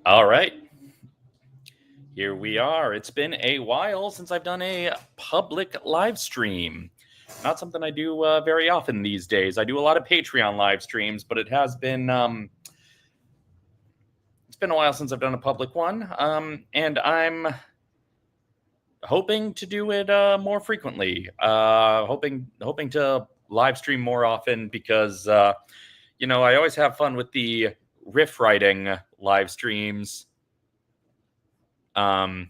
All right. Here we are. It's been a while since I've done a public live stream. Not something I do very often these days. I do a lot of Patreon live streams, but it has been it's been a while since I've done a public one. And I'm hoping to do it more frequently. Hoping to live stream more often because I always have fun with the riff writing live streams. For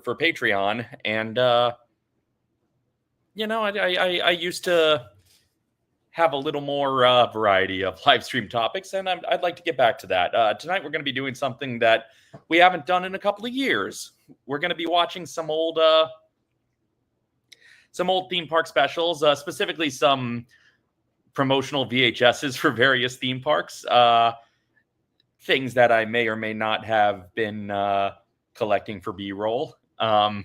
Patreon, and I used to have a little more variety of live stream topics, and I'd like to get back to that. Tonight we're going to be doing something that we haven't done in a couple of years. We're going to be watching some old theme park specials, specifically some promotional VHSs for various theme parks. Things that I may or may not have been collecting for B-roll, and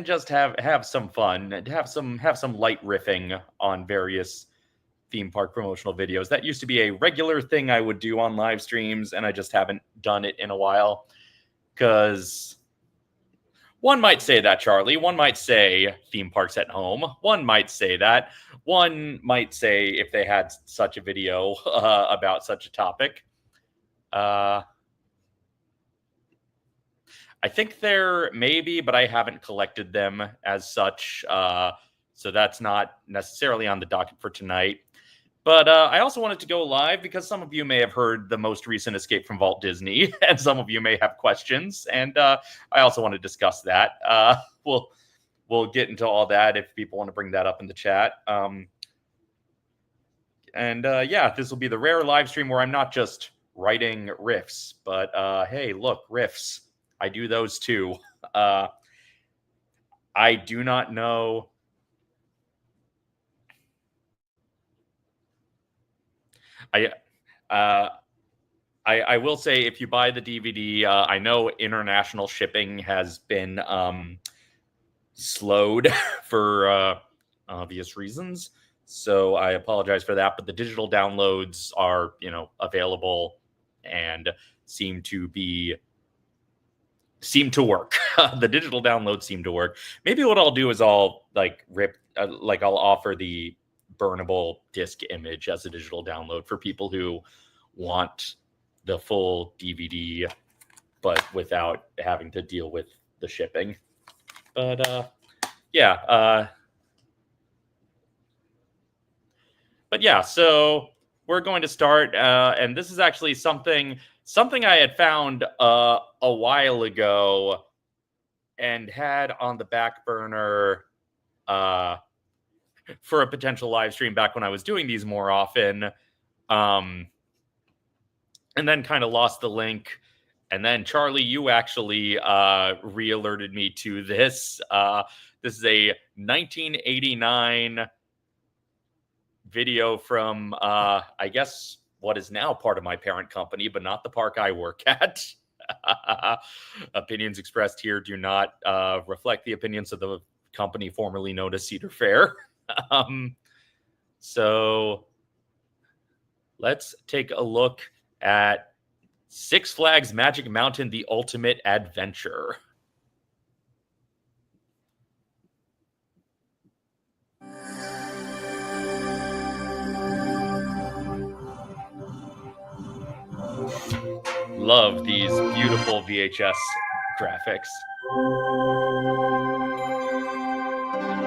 just have some fun and have some light riffing on various theme park promotional videos. That used to be a regular thing I would do on live streams, and I just haven't done it in a while. Because one might say that, Charlie. One might say theme parks at home. One might say that. One might say if they had such a video about such a topic. I think there may be, but I haven't collected them as such. So that's not necessarily on the docket for tonight. But I also wanted to go live because some of you may have heard the most recent Escape from Walt Disney, and some of you may have questions. And I also want to discuss that. We'll get into all that if people want to bring that up in the chat. This will be the rare live stream where I'm not just writing riffs, but hey, look, riffs. I do those too. I do not know. I will say, if you buy the DVD, I know international shipping has been slowed for obvious reasons. So I apologize for that. But the digital downloads are, available and seem to work. The digital downloads seem to work. Maybe what I'll do is I'll I'll offer the burnable disc image as a digital download for people who want the full DVD, but without having to deal with the shipping. But so we're going to start, and this is actually something I had found a while ago and had on the back burner for a potential live stream back when I was doing these more often, and then kind of lost the link. And then, Charlie, you actually re-alerted me to this. This is a 1989 video from, I guess, what is now part of my parent company, but not the park I work at. Opinions expressed here do not reflect the opinions of the company formerly known as Cedar Fair. So let's take a look at Six Flags Magic Mountain: The Ultimate Adventure. Love these beautiful VHS graphics.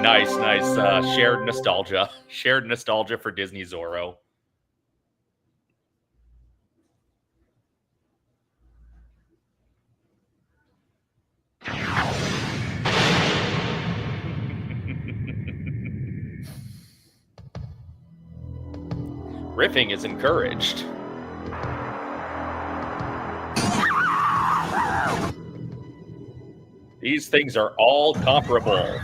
Nice. Shared nostalgia for Disney Zorro. Riffing is encouraged. These things are all comparable.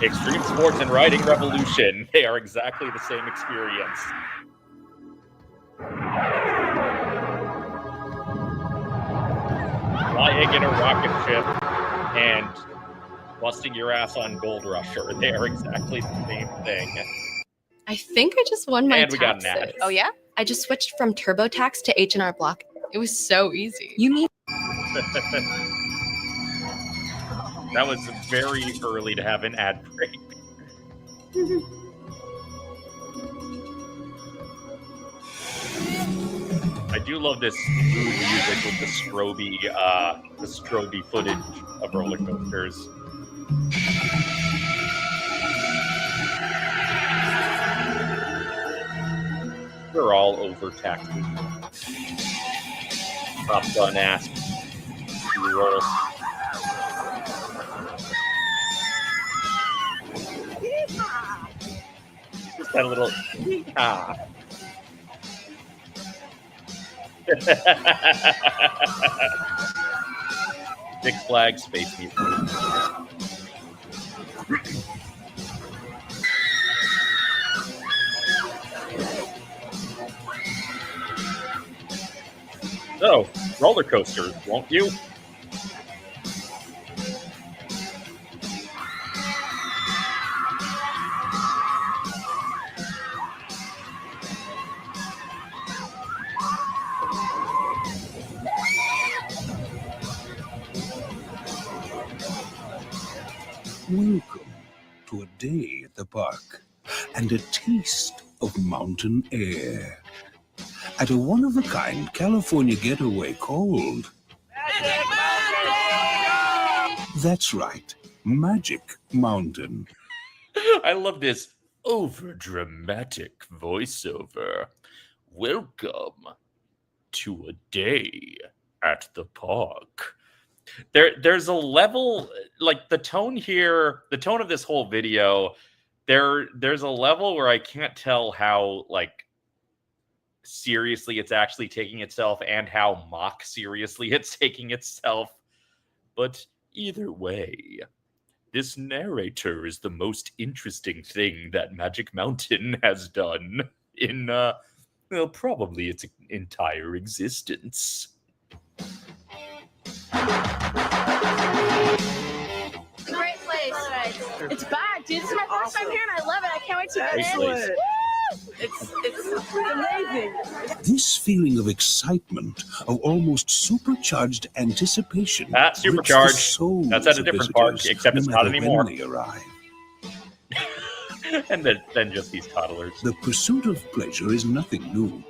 Extreme Sports and Riding Revolution. They are exactly the same experience. Flying in a rocket ship and busting your ass on Gold Rusher. They are exactly the same thing. I think I just won my And we got top an ad. six. Oh, yeah? I just switched from TurboTax to H&R Block. It was so easy. You mean That was very early to have an ad break. I do love this mood music with the strobe footage of roller coasters. We're all overtaxed. Top Gun ass roll. Just that little Six Flags Space Music. So, roller coasters, won't you? Welcome to a day at the park and a taste of mountain air at a one-of-a-kind California getaway called Magic Mountain! That's right, Magic Mountain. I love this over-dramatic voiceover. Welcome to a day at the park. There's a level, like the tone here, the tone of this whole video, there's a level where I can't tell how, like, seriously it's actually taking itself and how mock seriously it's taking itself. But either way, this narrator is the most interesting thing that Magic Mountain has done in, well, probably its entire existence. Great place. It's back, dude. This is my first time here and I love it. I can't wait to go in. It's amazing. This feeling of excitement, of almost supercharged anticipation. Supercharged. That's at a different park, except it's not anymore. They arrive. And then just these toddlers. The pursuit of pleasure is nothing new.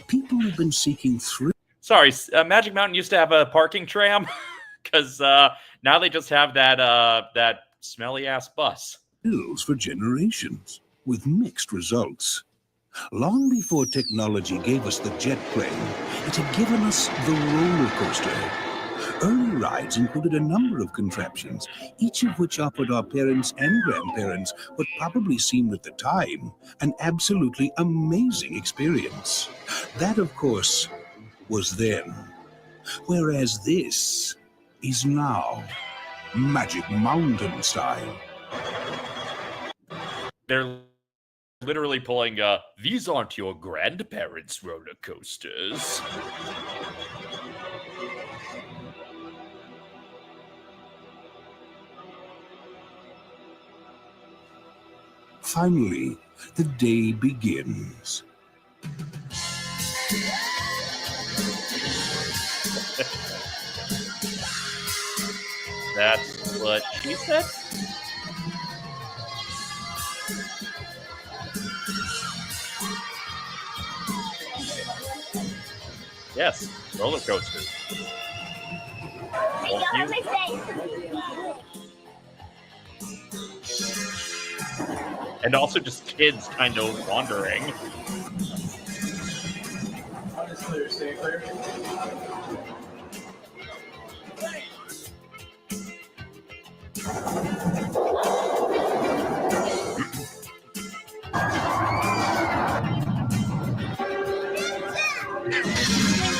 People have been seeking thrill. Sorry, Magic Mountain used to have a parking tram, because now they just have that smelly ass bus. For generations, with mixed results. Long before technology gave us the jet plane, it had given us the roller coaster. Early rides included a number of contraptions, each of which offered our parents and grandparents what probably seemed at the time an absolutely amazing experience. That, of course, was then, whereas this is now Magic Mountain style. They're literally pulling, these aren't your grandparents' roller coasters. Finally, the day begins. That's what she said? Yes, roller coasters. Won't you? And also just kids kind of wandering.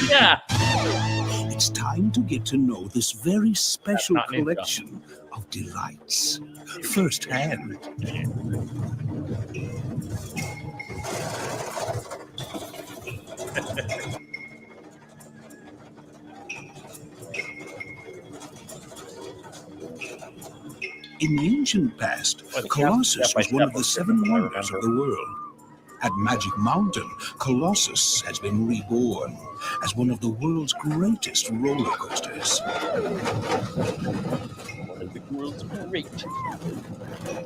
Yeah. It's time to get to know this very special collection of delights firsthand. In the ancient past, Colossus was one of the 7 wonders of the world. At Magic Mountain, Colossus has been reborn as one of the world's greatest roller coasters. One of the world's great.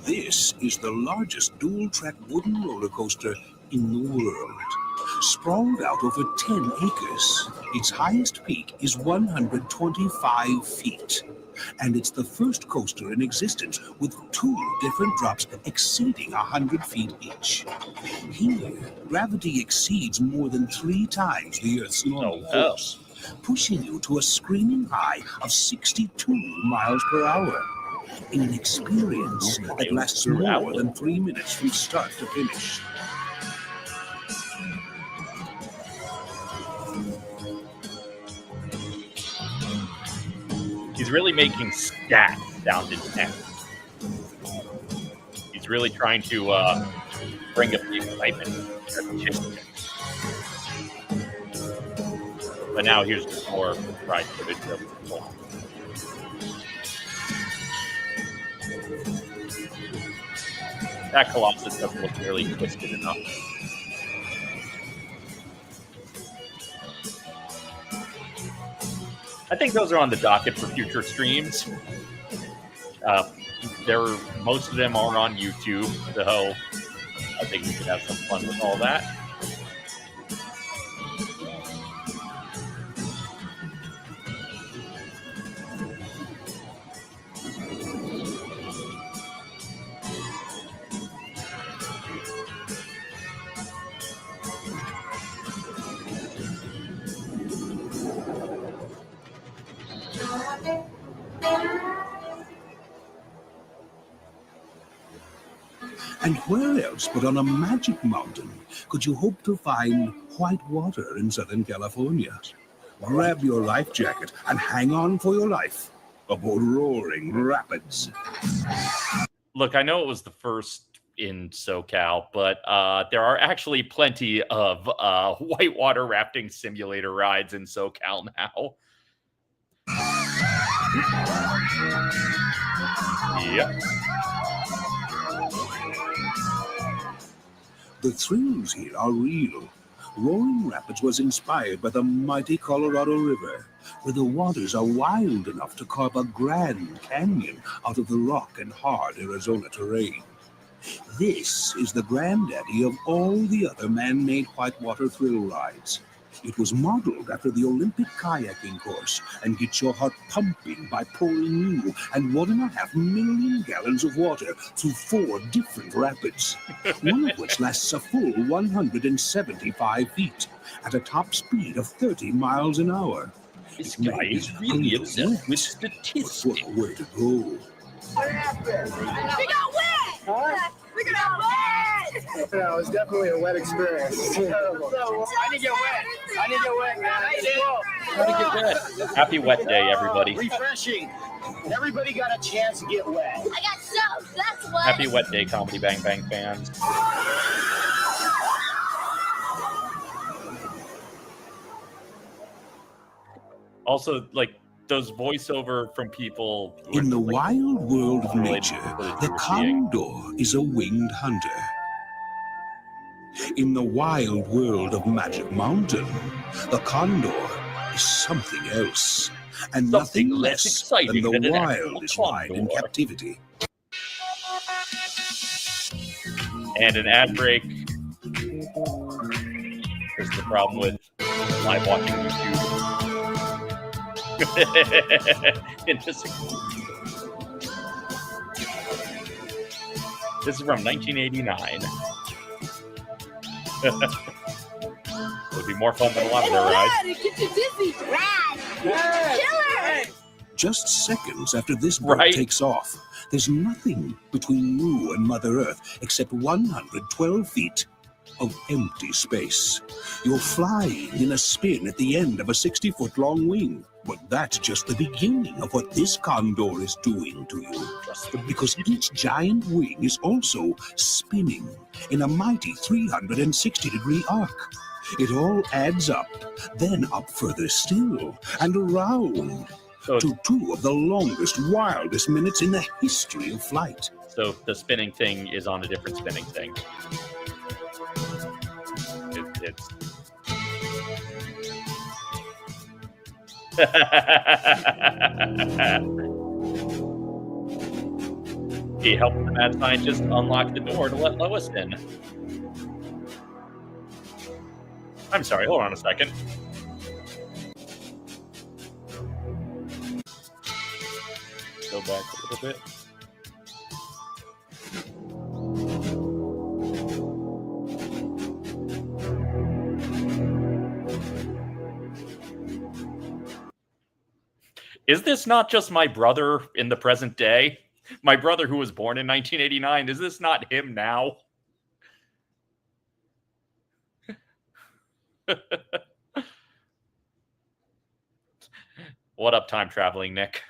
This is the largest dual-track wooden roller coaster in the world. Sprawled out over 10 acres, its highest peak is 125 feet. And it's the first coaster in existence with 2 different drops exceeding 100 feet each. Here, gravity exceeds more than 3 times the Earth's normal force, pushing you to a screaming high of 62 miles per hour. In an experience that lasts more than 3 minutes from start to finish. He's really making stat sound intense. He's really trying to bring up the excitement. But now here's just more ride footage of people. That Colossus doesn't look really twisted enough. I think those are on the docket for future streams. Most of them are on YouTube, so I think we could have some fun with all that. And where else but on a magic mountain could you hope to find white water in Southern California? Grab your life jacket and hang on for your life aboard Roaring Rapids. Look, I know it was the first in SoCal, but there are actually plenty of whitewater rafting simulator rides in SoCal now. Yep. The thrills here are real. Roaring Rapids was inspired by the mighty Colorado River, where the waters are wild enough to carve a grand canyon out of the rock and hard Arizona terrain. This is the granddaddy of all the other man-made whitewater thrill rides. It was modeled after the Olympic kayaking course and gets your heart pumping by pouring new and 1.5 million gallons of water through 4 different rapids, one of which lasts a full 175 feet at a top speed of 30 miles an hour. This guy is really obsessed with statistics. What a way to go. What happened? We got wet! Huh? We got wet! Yeah, it was definitely a wet experience. Terrible. I need to get wet. I need to get wet, man. How to get wet. Happy wet day, everybody. Refreshing. Everybody got a chance to get wet. I got soaked. That's what. Happy wet day, Comedy Bang Bang fans. Also, like, those voiceover from people who In the like, wild world of nature, the you're seeing. condor is a winged hunter. In the wild world of Magic Mountain, the condor is something else, and Something nothing less less exciting than the than an actual wildest ride in condor. captivity. And an ad break. There's the problem with live watching YouTube. Interesting. This is from 1989. It would be more fun than a lot of their rides. It gets you dizzy. Rad. Killer. Just seconds after this boat Right. takes off, there's nothing between you and Mother Earth except 112 feet of empty space. You're flying in a spin at the end of a 60-foot-long wing. But that's just the beginning of what this condor is doing to you. Because each giant wing is also spinning in a mighty 360-degree arc. It all adds up, then up further still, and around So, to 2 of the longest, wildest minutes in the history of flight. so the spinning thing is on a different spinning thing. It's he helped the mad scientist unlock the door to let Lois in. I'm sorry, hold on a second. Go back a little bit. Is this not just my brother in the present day? My brother who was born in 1989. Is this not him now? What up, time traveling Nick?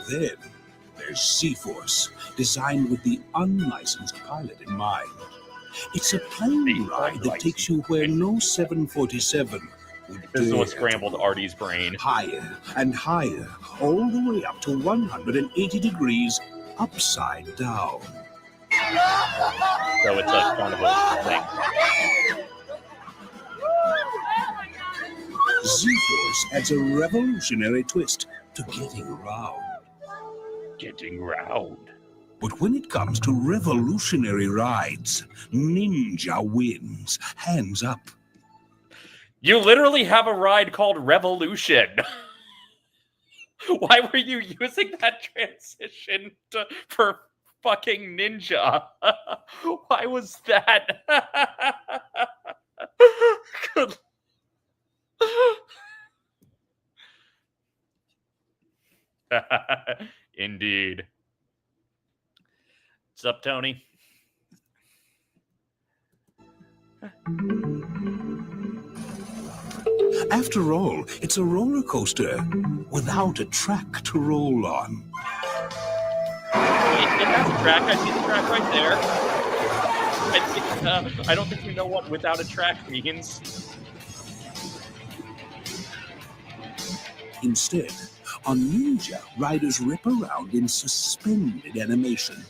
Then there's Seaforce, designed with the unlicensed pilot in mind. It's a plane ride that takes you where no 747 would This is what dare. scrambled Artie's brain. Higher and higher, all the way up to 180 degrees upside down. So it's a carnival thing. Z-Force adds a revolutionary twist to getting around. Getting round. But when it comes to revolutionary rides, Ninja wins, hands up. You literally have a ride called Revolution. Why were you using that transition for fucking Ninja? Why was that? Good. Indeed. What's up, Tony? After all, it's a roller coaster without a track to roll on. It has a track. I see the track right there. I don't think you know what without a track means. Instead, on Ninja, riders rip around in suspended animation,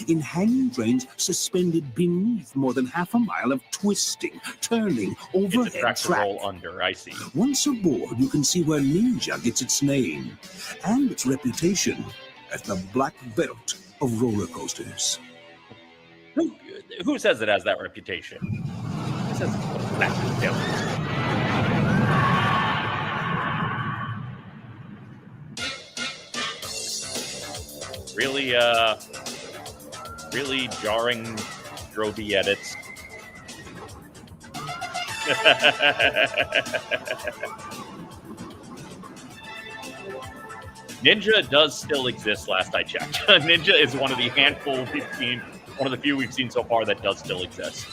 in hanging trains suspended beneath more than half a mile of twisting, turning, It's a overhead track to track. roll under. I see. Once aboard, you can see where Ninja gets its name and its reputation as the black belt of roller coasters. Who says it has that reputation? Who says it's a black belt? Really jarring strobe edits. Ninja does still exist, last I checked. Ninja is one of the handful we've seen, one of the few we've seen so far that does still exist.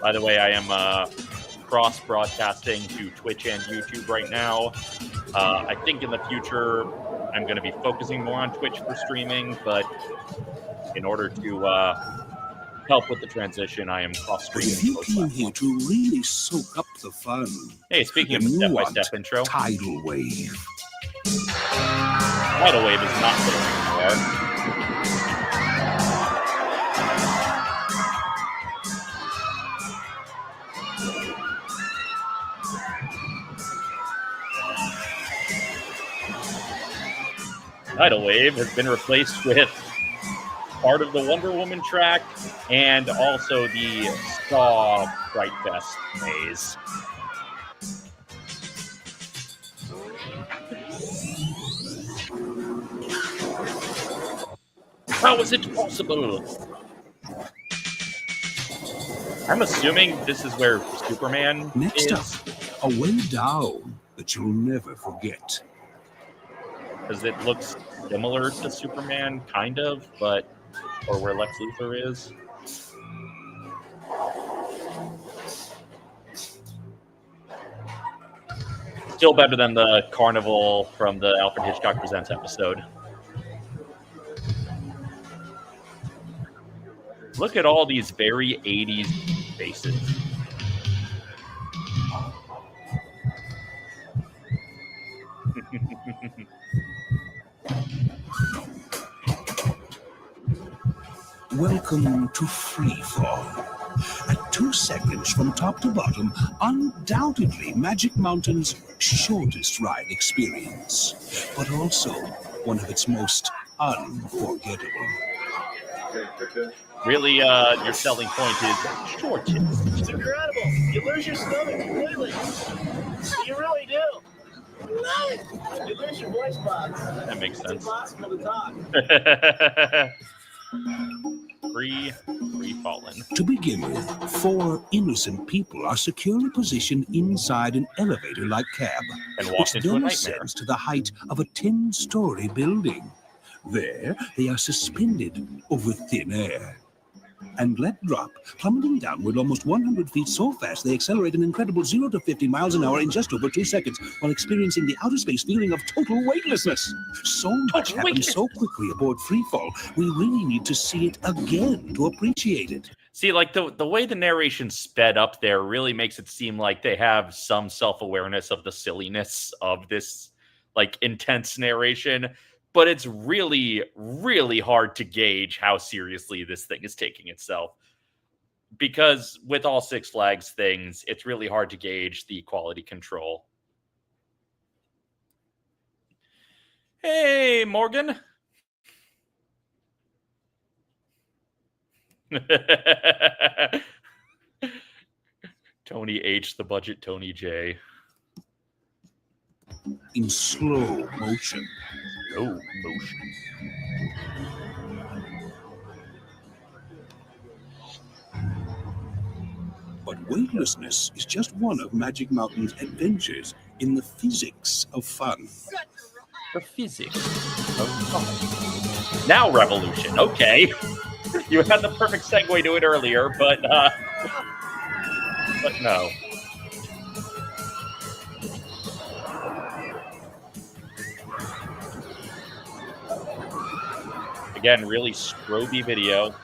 By the way, I am cross-broadcasting to Twitch and YouTube right now. I think in the future, I'm going to be focusing more on Twitch for streaming, but in order to help with the transition, I am But cross-streaming. if you both came platforms. here to really soak up the fun, Hey, speaking of then the you step-by-step want intro, Tidal Wave. Tidal Wave is not there anymore. Tidal Wave has been replaced with part of the Wonder Woman track and also the Saw Fright Fest maze. How is it possible? I'm assuming this is where Superman Next up, is, a way down that you'll never forget. because it looks similar to Superman, kind of, but or where Lex Luthor is. Still better than the Carnival from the Alfred Hitchcock Presents episode. Look at all these very 80s faces. Welcome to Freefall. At 2 seconds from top to bottom, undoubtedly Magic Mountain's shortest ride experience, but also one of its most unforgettable. Really, your selling point is shortest. It's incredible. You lose your stomach completely. You really do. You lose your voice box. That makes It's sense. impossible to talk. Free fallen. To begin with, 4 innocent people are securely positioned inside an elevator-like cab, And which walked into a then nightmare. ascends to the height of a 10-story building. There, they are suspended over thin air and let drop, plummeting downward almost 100 feet so fast they accelerate an incredible 0 to 50 miles an hour in just over 2 seconds while experiencing the outer space feeling of total weightlessness. So much happens so quickly aboard Freefall, we really need to see it again to appreciate it. See, like the way the narration sped up there really makes it seem like they have some self-awareness of the silliness of this like intense narration, but it's really, really hard to gauge how seriously this thing is taking itself. Because with all Six Flags things, it's really hard to gauge the quality control. Hey, Morgan. Tony H, the budget Tony J. In slow motion. No motion. But weightlessness is just one of Magic Mountain's adventures in the physics of fun. The physics of fun. Now revolution. Okay. You had the perfect segue to it earlier, but no. Again, really stroby video.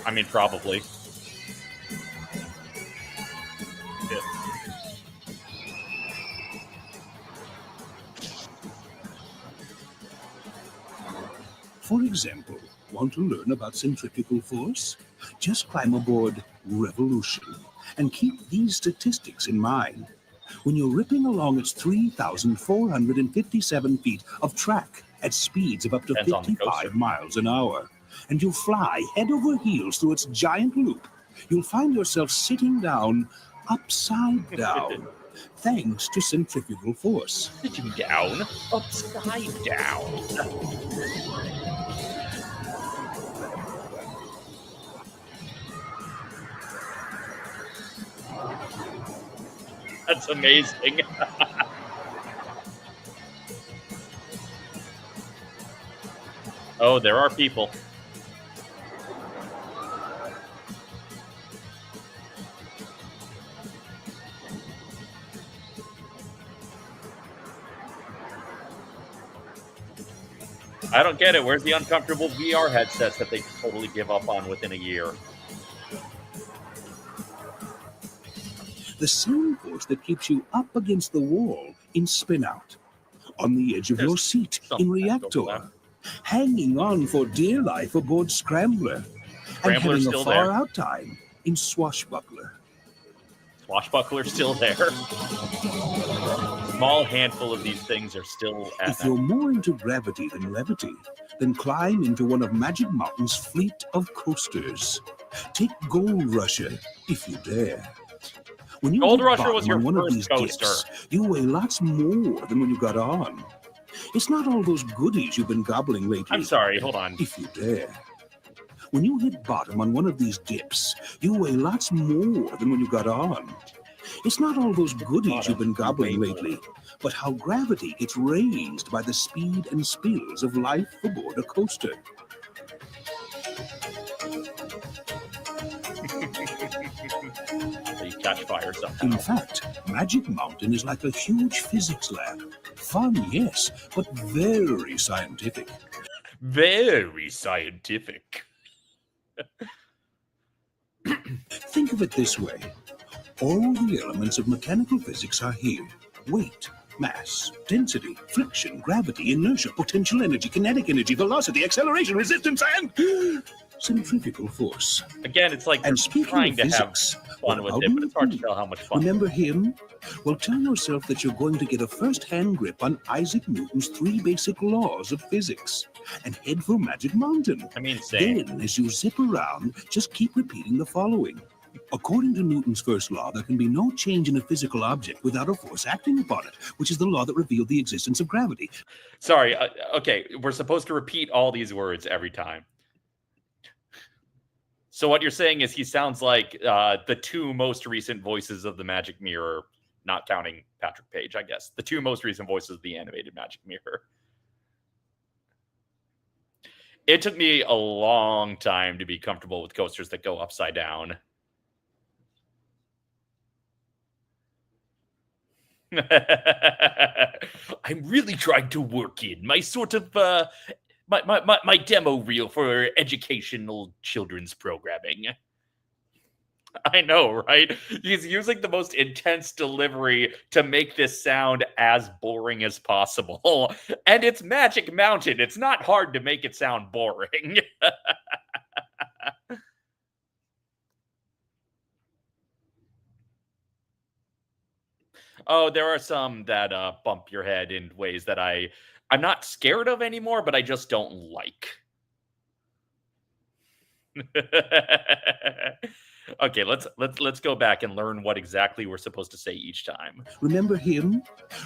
I mean, probably. Yeah. For example, want to learn about centrifugal force? Just climb aboard Revolution and keep these statistics in mind. When you're ripping along its 3,457 feet of track at speeds of up to Depends on the 55 coaster. miles an hour, and you fly head over heels through its giant loop, you'll find yourself sitting down upside down, thanks to centrifugal force. Sitting down, upside down. That's amazing. Oh, there are people. I don't get it. Where's the uncomfortable VR headsets that they totally give up on within a year? The same force that keeps you up against the wall in spin out, on the edge of your There's seat some in back over reactor, hanging on for dear life aboard Scrambler, and Scrambler's having a still far there. out time in Swashbuckler. Swashbuckler's still there. Small handful of these things are still at If you're more into gravity than levity, then climb into one of Magic Mountain's fleet of coasters. Take Gold Rusher if you dare. When you Gold hit Rusher bottom was your on one of first these coaster. dips, you weigh lots more than when you got on. It's not all those goodies you've been gobbling lately. I'm sorry, hold on. If you dare. When you hit bottom on one of these dips, you weigh lots more than when you got on. It's not all those goodies you've been gobbling lately, but how gravity gets raised by the speed and spills of life aboard a coaster. So you catch fire somehow. In fact, Magic Mountain is like a huge physics lab. Fun, yes, but very scientific. Very scientific. Think of it this way. All the elements of mechanical physics are here. Weight, mass, density, friction, gravity, inertia, potential energy, kinetic energy, velocity, acceleration, resistance, and centrifugal force. Again, it's like And they're speaking trying of to have physics, fun with it, but it's hard to tell how much fun. remember him? Well, tell yourself that you're going to get a first-hand grip on Isaac Newton's 3 basic laws of physics and head for Magic Mountain. I mean, same. Then, as you zip around, just keep repeating the following. According to Newton's first law, there can be no change in a physical object without a force acting upon it, which is the law that revealed the existence of gravity. Sorry. Okay, we're supposed to repeat all these words every time. So what you're saying is he sounds like the 2 most recent voices of the Magic Mirror, not counting Patrick Page, I guess. The 2 most recent voices of the animated Magic Mirror. It took me a long time to be comfortable with coasters that go upside down. I'm really trying to work in my sort of my demo reel for educational children's programming. I know, right? He's using the most intense delivery to make this sound as boring as possible. And it's Magic Mountain. It's not hard to make it sound boring. Oh, there are some that bump your head in ways that I'm not scared of anymore, but I just don't like. Okay, let's go back and learn what exactly we're supposed to say each time. Remember him?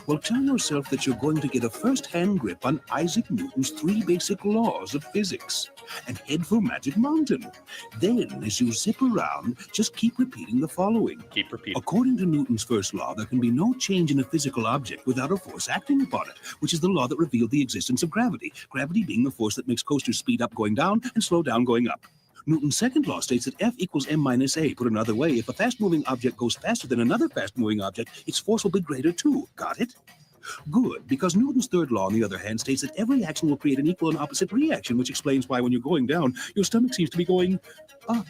Well, tell yourself that you're going to get a first-hand grip on Isaac Newton's 3 basic laws of physics and head for Magic Mountain. Then, as you zip around, just keep repeating the following. Keep repeating. According to Newton's first law, there can be no change in a physical object without a force acting upon it, which is the law that revealed the existence of gravity. Gravity being the force that makes coasters speed up going down and slow down going up. Newton's second law states that F equals m minus a. Put another way, if a fast-moving object goes faster than another fast-moving object, its force will be greater too. Got it? Good, because Newton's third law, on the other hand, states that every action will create an equal and opposite reaction, which explains why when you're going down, your stomach seems to be going up.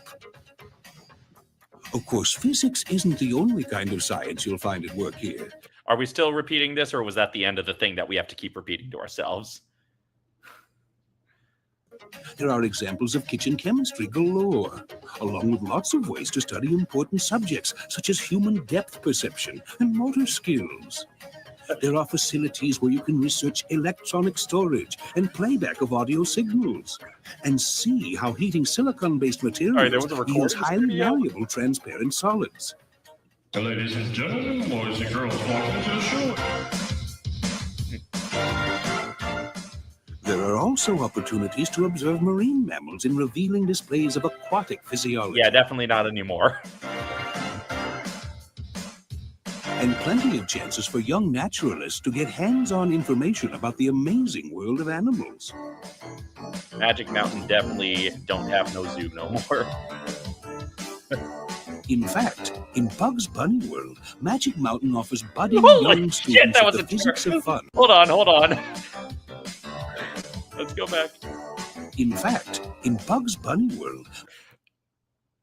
Of course, physics isn't the only kind of science you'll find at work here. Are we still repeating this, or was that the end of the thing that we have to keep repeating to ourselves? There are examples of kitchen chemistry galore, along with lots of ways to study important subjects, such as human depth perception and motor skills. There are facilities where you can research electronic storage and playback of audio signals, and see how heating silicon-based materials there was a recording yields highly studio? malleable transparent solids. Ladies and gentlemen, boys and girls, welcome to the show. There are also opportunities to observe marine mammals in revealing displays of aquatic physiology. Yeah, definitely not anymore. And plenty of chances for young naturalists to get hands-on information about the amazing world of animals. Magic Mountain definitely don't have no zoo no more. In fact, in Bugs Bunny World, Magic Mountain offers budding Holy young shit, students that of was the a physics of fun. Hold on. Let's go back. In fact, in Bugs Bunny World,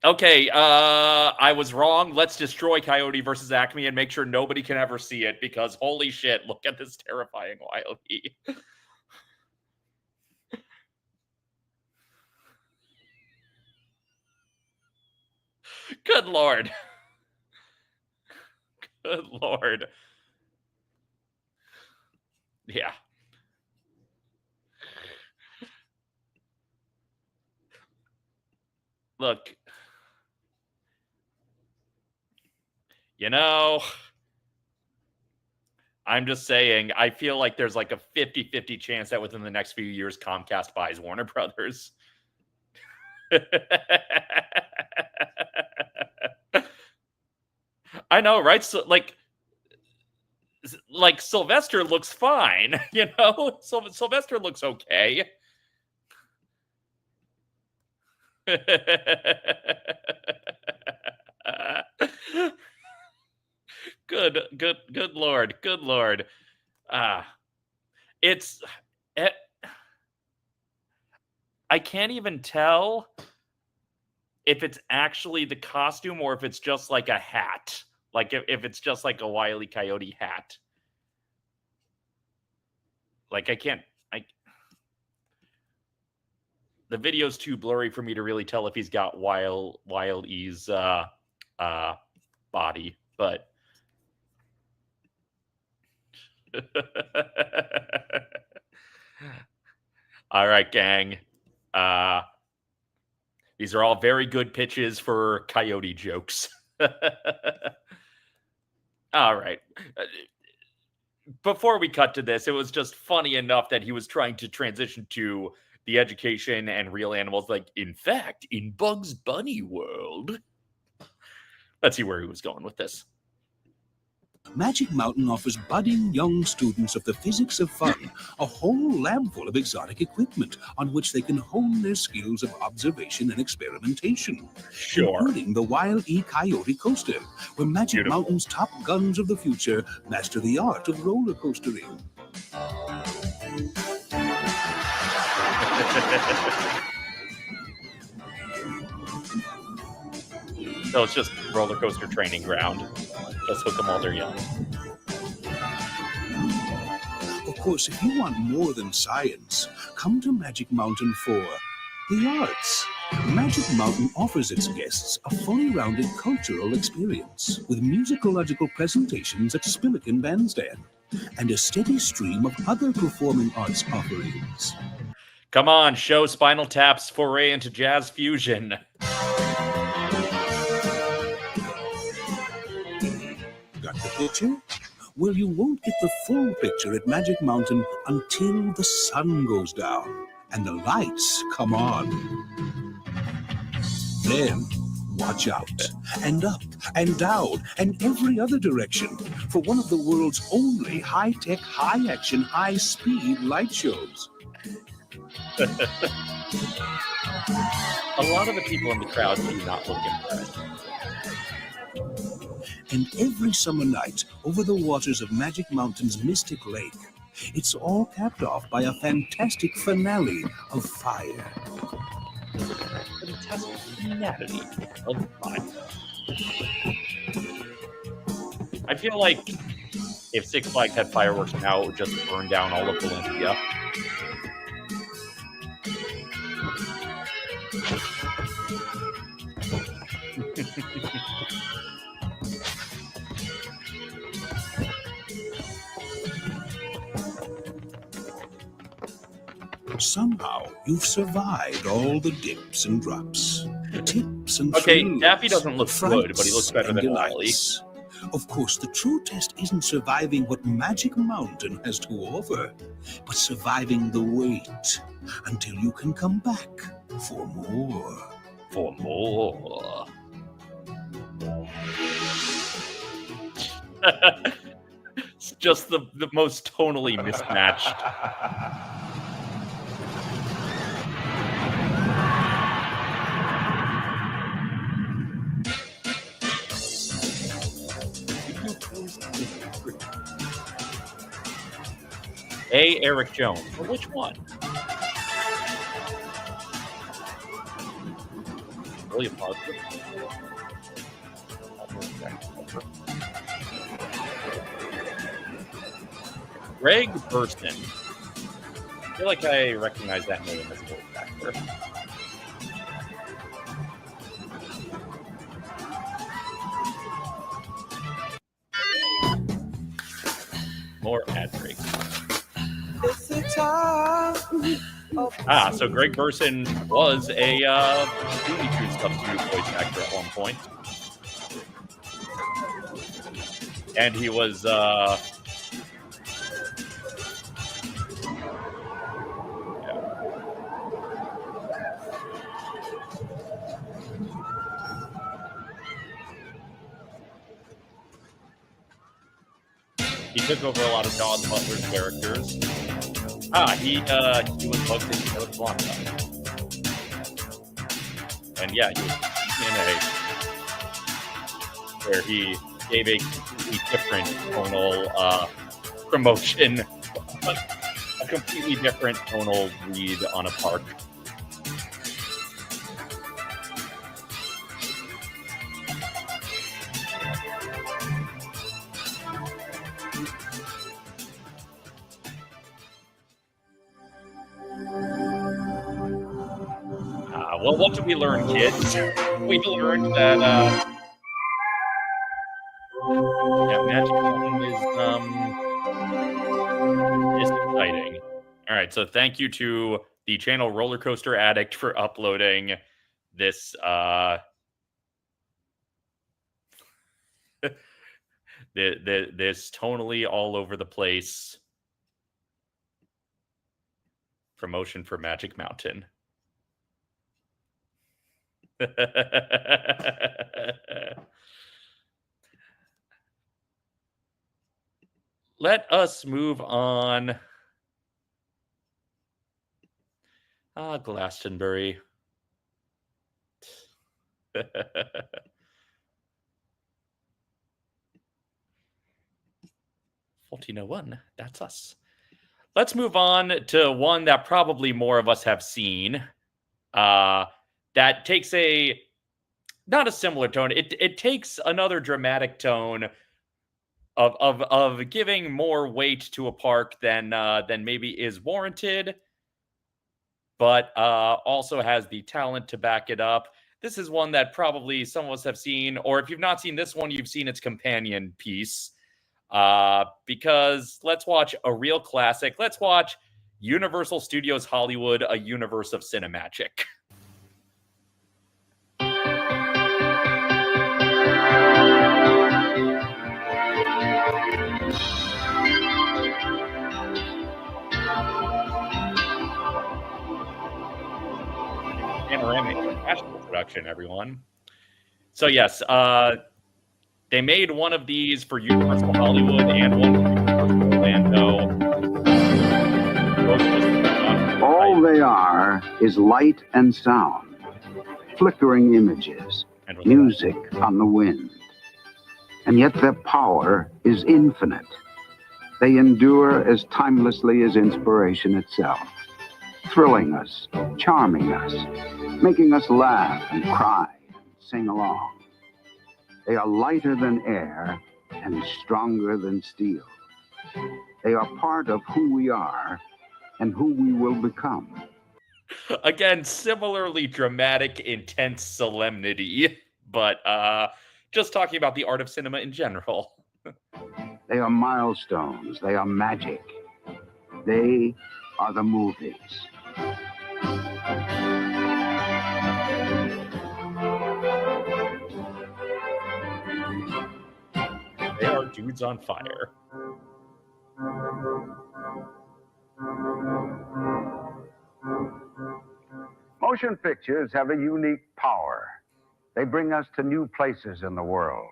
Okay, I was wrong. Let's destroy Coyote versus Acme and make sure nobody can ever see it, because holy shit, look at this terrifying Wile E. Good Lord. Good Lord. Yeah. Look. You know, I'm just saying, I feel like there's like a 50-50 chance that within the next few years, Comcast buys Warner Brothers. I know, right? So, like Sylvester looks fine, you know? Sylvester looks okay. Good lord, good lord. It's I can't even tell if it's actually the costume or if it's just like a hat. Like if it's just like a Wile E. Coyote hat. Like the video's too blurry for me to really tell if he's got Wile E's body, but all right, gang. These are all very good pitches for Coyote jokes. All right. Before we cut to this, it was just funny enough that he was trying to transition to the education and real animals. Like, in fact, in Bugs Bunny world. Let's see where he was going with this. Magic Mountain offers budding young students of the physics of fun a whole lab full of exotic equipment on which they can hone their skills of observation and experimentation. Sure. Including the Wile E. Coyote coaster, where Magic Mountain's top guns of the future master the art of roller coastering. So it's just roller coaster training ground. Just hook them while they're young. Of course, if you want more than science, come to Magic Mountain for the arts. Magic Mountain offers its guests a fully rounded cultural experience with musicological presentations at Spillikin Bandstand and a steady stream of other performing arts offerings. Come on, show Spinal Tap's foray into jazz fusion. Got the picture? Well, you won't get the full picture at Magic Mountain until the sun goes down and the lights come on. Then, watch out, and up, and down, and every other direction for one of the world's only high-tech, high-action, high-speed light shows. A lot of the people in the crowd do not look impressed. And every summer night, over the waters of Magic Mountain's Mystic Lake, it's all capped off by a fantastic finale of fire. Fantastic finality of fire. I feel like if Six Flags had fireworks now, it would just burn down all of Olympia. Somehow, you've survived all the dips and drops, tips and Okay, thrills, Daffy doesn't look good, but he looks frights better and than Wile E. delights. Of course, the true test isn't surviving what Magic Mountain has to offer, but surviving the wait until you can come back for more. For more. It's just the most tonally mismatched. A. Eric Jones. Well, which one? William Harper. Greg Burstyn. I feel like I recognize that name as a voice actor. More ad breaks. So Greg Burson was a Looney Tunes substitute voice actor at one point. And he was He took over a lot of Daws Butler's characters. He was booked in Casablanca. And yeah, he was in where he gave a completely different tonal promotion, a completely different tonal read on a park. Well, what did we learn, kids? We learned that Magic Mountain is exciting. All right, so thank you to the channel Roller Coaster Addict for uploading this this tonally all over the place promotion for Magic Mountain. Let us move on. Glastonbury. 1401. That's us. Let's move on to one that probably more of us have seen. That takes not a similar tone. It takes another dramatic tone of giving more weight to a park than maybe is warranted, but also has the talent to back it up. This is one that probably some of us have seen, or if you've not seen this one, you've seen its companion piece. Because let's watch a real classic. Let's watch Universal Studios Hollywood: A Universe of Cinemagic. Panoramic international production, everyone. So yes, they made one of these for Universal Hollywood and one for Universal Orlando. All they are is light and sound, flickering images, music on the wind. And yet their power is infinite. They endure as timelessly as inspiration itself, thrilling us, charming us, making us laugh and cry and sing along. They are lighter than air and stronger than steel. They are part of who we are and who we will become. Again, similarly dramatic, intense solemnity, but just talking about the art of cinema in general. They are milestones. They are magic. They are the movies. They are dudes on fire. Motion pictures have a unique power. They bring us to new places in the world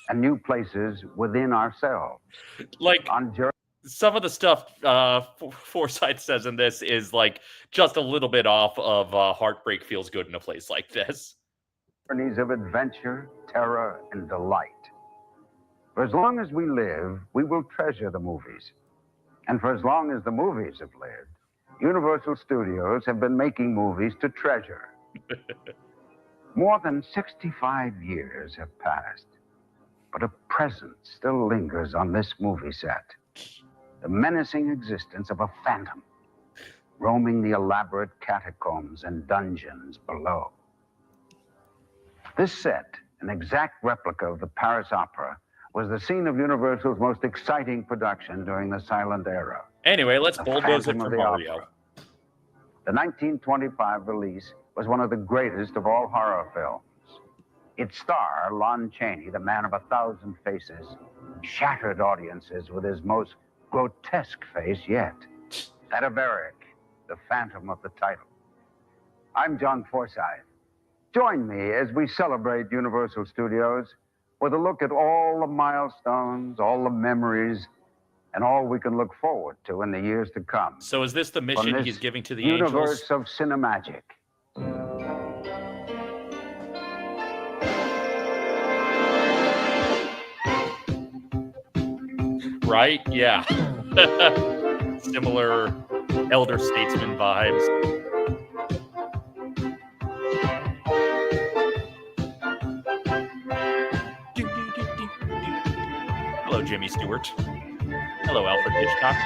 and new places within ourselves. Like, some of the stuff Forsyth says in this is like just a little bit off of Heartbreak Feels Good in a place like this. Journeys of adventure, terror, and delight. For as long as we live, we will treasure the movies. And for as long as the movies have lived, Universal Studios have been making movies to treasure. More than 65 years have passed, but a presence still lingers on this movie set. The menacing existence of a phantom roaming the elaborate catacombs and dungeons below. This set, an exact replica of the Paris Opera, was the scene of Universal's most exciting production during the silent era. Anyway, let's bulldoze it for Mario. Opera. The 1925 release was one of the greatest of all horror films. Its star, Lon Chaney, the man of 1,000 faces, shattered audiences with his most grotesque face yet. Cadaveric, the phantom of the title. I'm John Forsyth. Join me as we celebrate Universal Studios with a look at all the milestones, all the memories, and all we can look forward to in the years to come. So is this the From mission this he's giving to the universe angels? of Cinemagic. Right? Yeah. Similar elder statesman vibes. Hello, Jimmy Stewart. Hello, Alfred Hitchcock.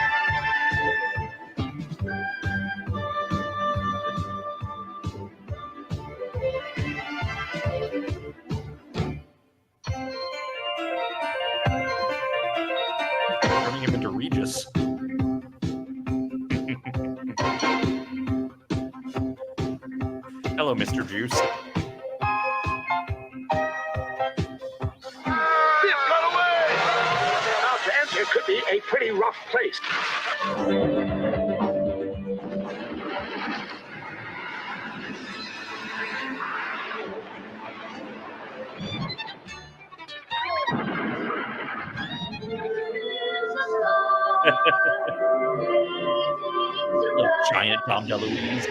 Turning him into Regis. Hello, Mr. Juice. It could be a pretty rough place. Little giant Tom DeLuise.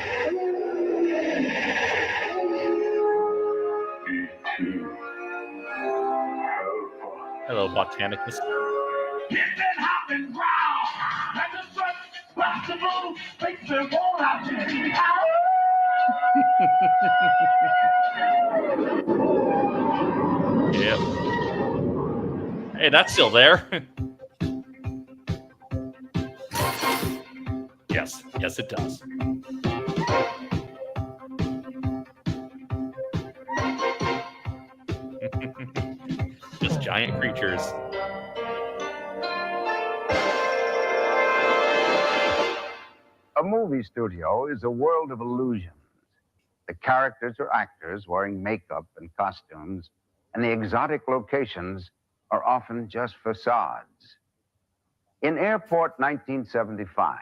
Hello, Botanicus. Yep. Hey, that's still there. Yes, yes, it does. Just giant creatures. A movie studio is a world of illusions. The characters are actors wearing makeup and costumes, and the exotic locations are often just facades. In Airport 1975,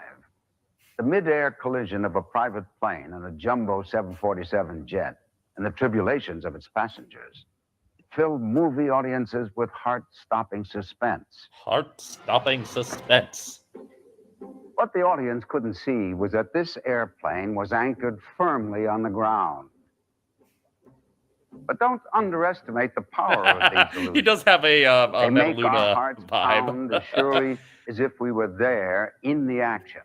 the mid-air collision of a private plane and a jumbo 747 jet and the tribulations of its passengers filled movie audiences with heart-stopping suspense. Heart-stopping suspense. What the audience couldn't see was that this airplane was anchored firmly on the ground. But don't underestimate the power of these illusions. He does have a They make our Metaluna hearts vibe. pound as surely as if we were there in the action.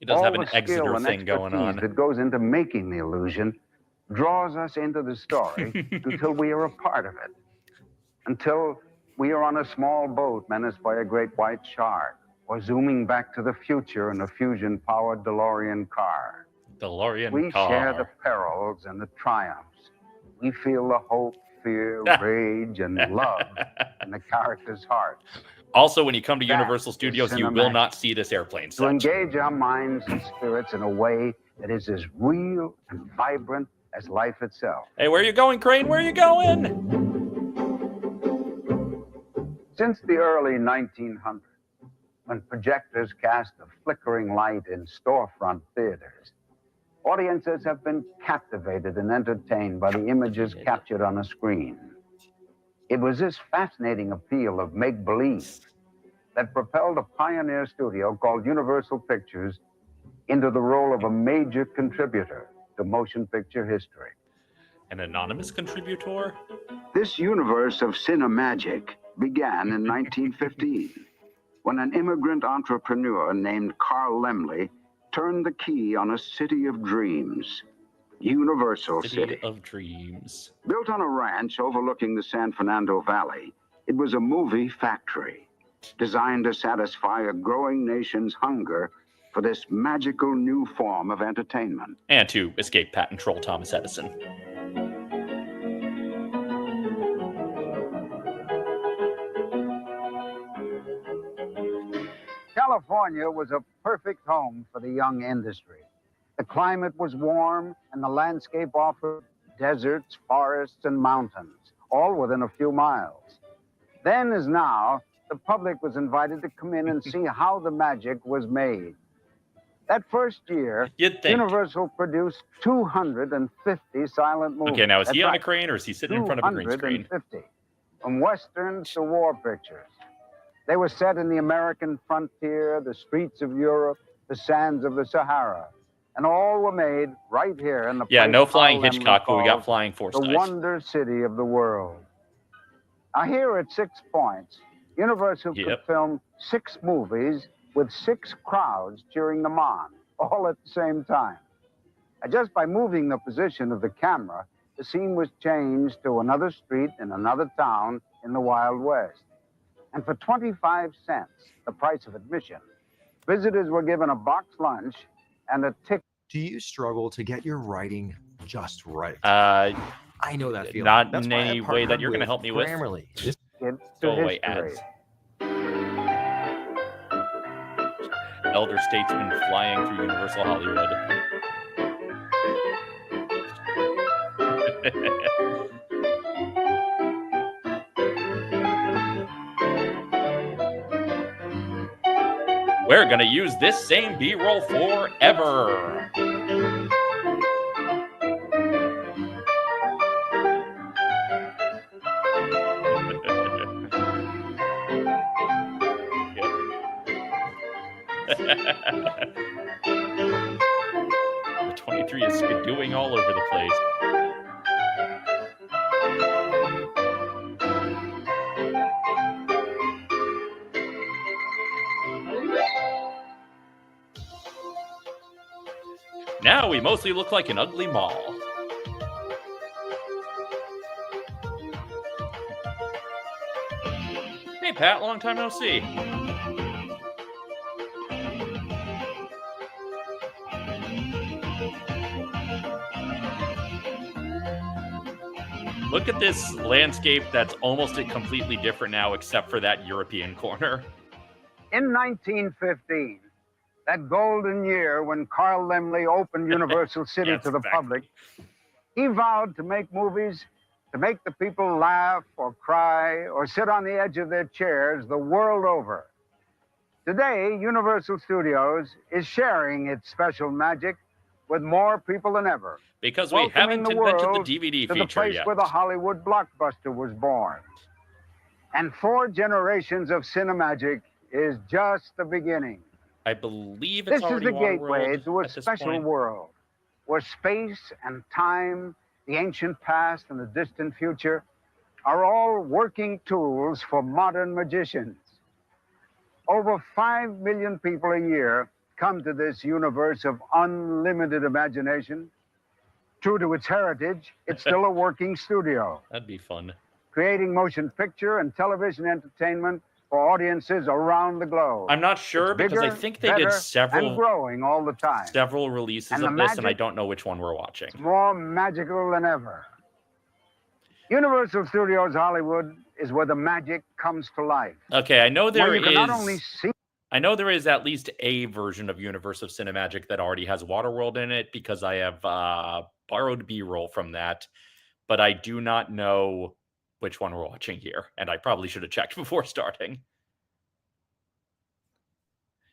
He does All have an the skill Exeter and thing going expertise on. that goes into making the illusion draws us into the story until we are a part of it. Until we are on a small boat menaced by a great white shark, or zooming back to the future in a fusion-powered DeLorean car. DeLorean We car. share the perils and the triumphs. We feel the hope, fear, rage, and love in the character's heart. Also, when you come to That Universal is Studios, you will cinematic. not see this airplane To set. engage our minds and spirits in a way that is as real and vibrant as life itself. Hey, where you going, Crane? Where you going? Since the early 1900s, when projectors cast a flickering light in storefront theaters, audiences have been captivated and entertained by the images captured on a screen. It was this fascinating appeal of make-believe that propelled a pioneer studio called Universal Pictures into the role of a major contributor to motion picture history. An anonymous contributor? This universe of Cinemagic began in 1915, when an immigrant entrepreneur named Carl Laemmle turned the key on a city of dreams, Universal City. of Dreams. Built on a ranch overlooking the San Fernando Valley, it was a movie factory designed to satisfy a growing nation's hunger for this magical new form of entertainment. And to escape patent troll Thomas Edison. California was a perfect home for the young industry. The climate was warm, and the landscape offered deserts, forests, and mountains, all within a few miles. Then, as now, the public was invited to come in and see how the magic was made. That first year, You'd think. Universal produced 250 silent movies. Okay, now is he That's on a right, crane or is he sitting in front of a green screen? 250, from westerns to war pictures. They were set in the American frontier, the streets of Europe, the sands of the Sahara. And all were made right here in the Yeah, place no flying Carl Laemmle Hitchcock, but we got called flying the Forsyth. wonder city of the world. Now here at 6 Points, Universal could film 6 movies with 6 crowds cheering them on, all at the same time. And just by moving the position of the camera, the scene was changed to another street in another town in the Wild West. And for 25 cents, the price of admission, visitors were given a box lunch and a ticket. Do you struggle to get your writing just right? I know that feeling. Not That's in why I any way partnered that you're going to with help me with. Grammarly. Go away, ads. Elder statesman flying through Universal Hollywood. We're going to use this same B-roll forever. The 23 is skidooing all over the place. Now we mostly look like an ugly mall. Hey Pat, long time no see. Look at this landscape that's almost completely different now, except for that European corner. In 1915, that golden year when Carl Laemmle opened Universal City to the public, he vowed to make movies to make the people laugh or cry or sit on the edge of their chairs the world over. Today, Universal Studios is sharing its special magic with more people than ever. Because we haven't invented the DVD to feature the place yet. where the Hollywood blockbuster was born. And 4 generations of Cinemagic is just the beginning. I believe it's This is already the gateway Waterworld to a at this special point. world where space and time, the ancient past and the distant future are all working tools for modern magicians. Over 5 million people a year come to this universe of unlimited imagination. True to its heritage, it's still a working studio, That'd be fun. creating motion picture and television entertainment for audiences around the globe. I'm not sure It's because I bigger, think they better, did and several growing all the time. releases And of the this, and I magic- don't know which one we're watching. It's more magical than ever. Universal Studios Hollywood is where the magic comes to life. Okay, I know there Where you can is. not only see I know there is at least a version of Universe of Cinemagic that already has Waterworld in it because I have borrowed B-roll from that, but I do not know which one we're watching here, and I probably should have checked before starting.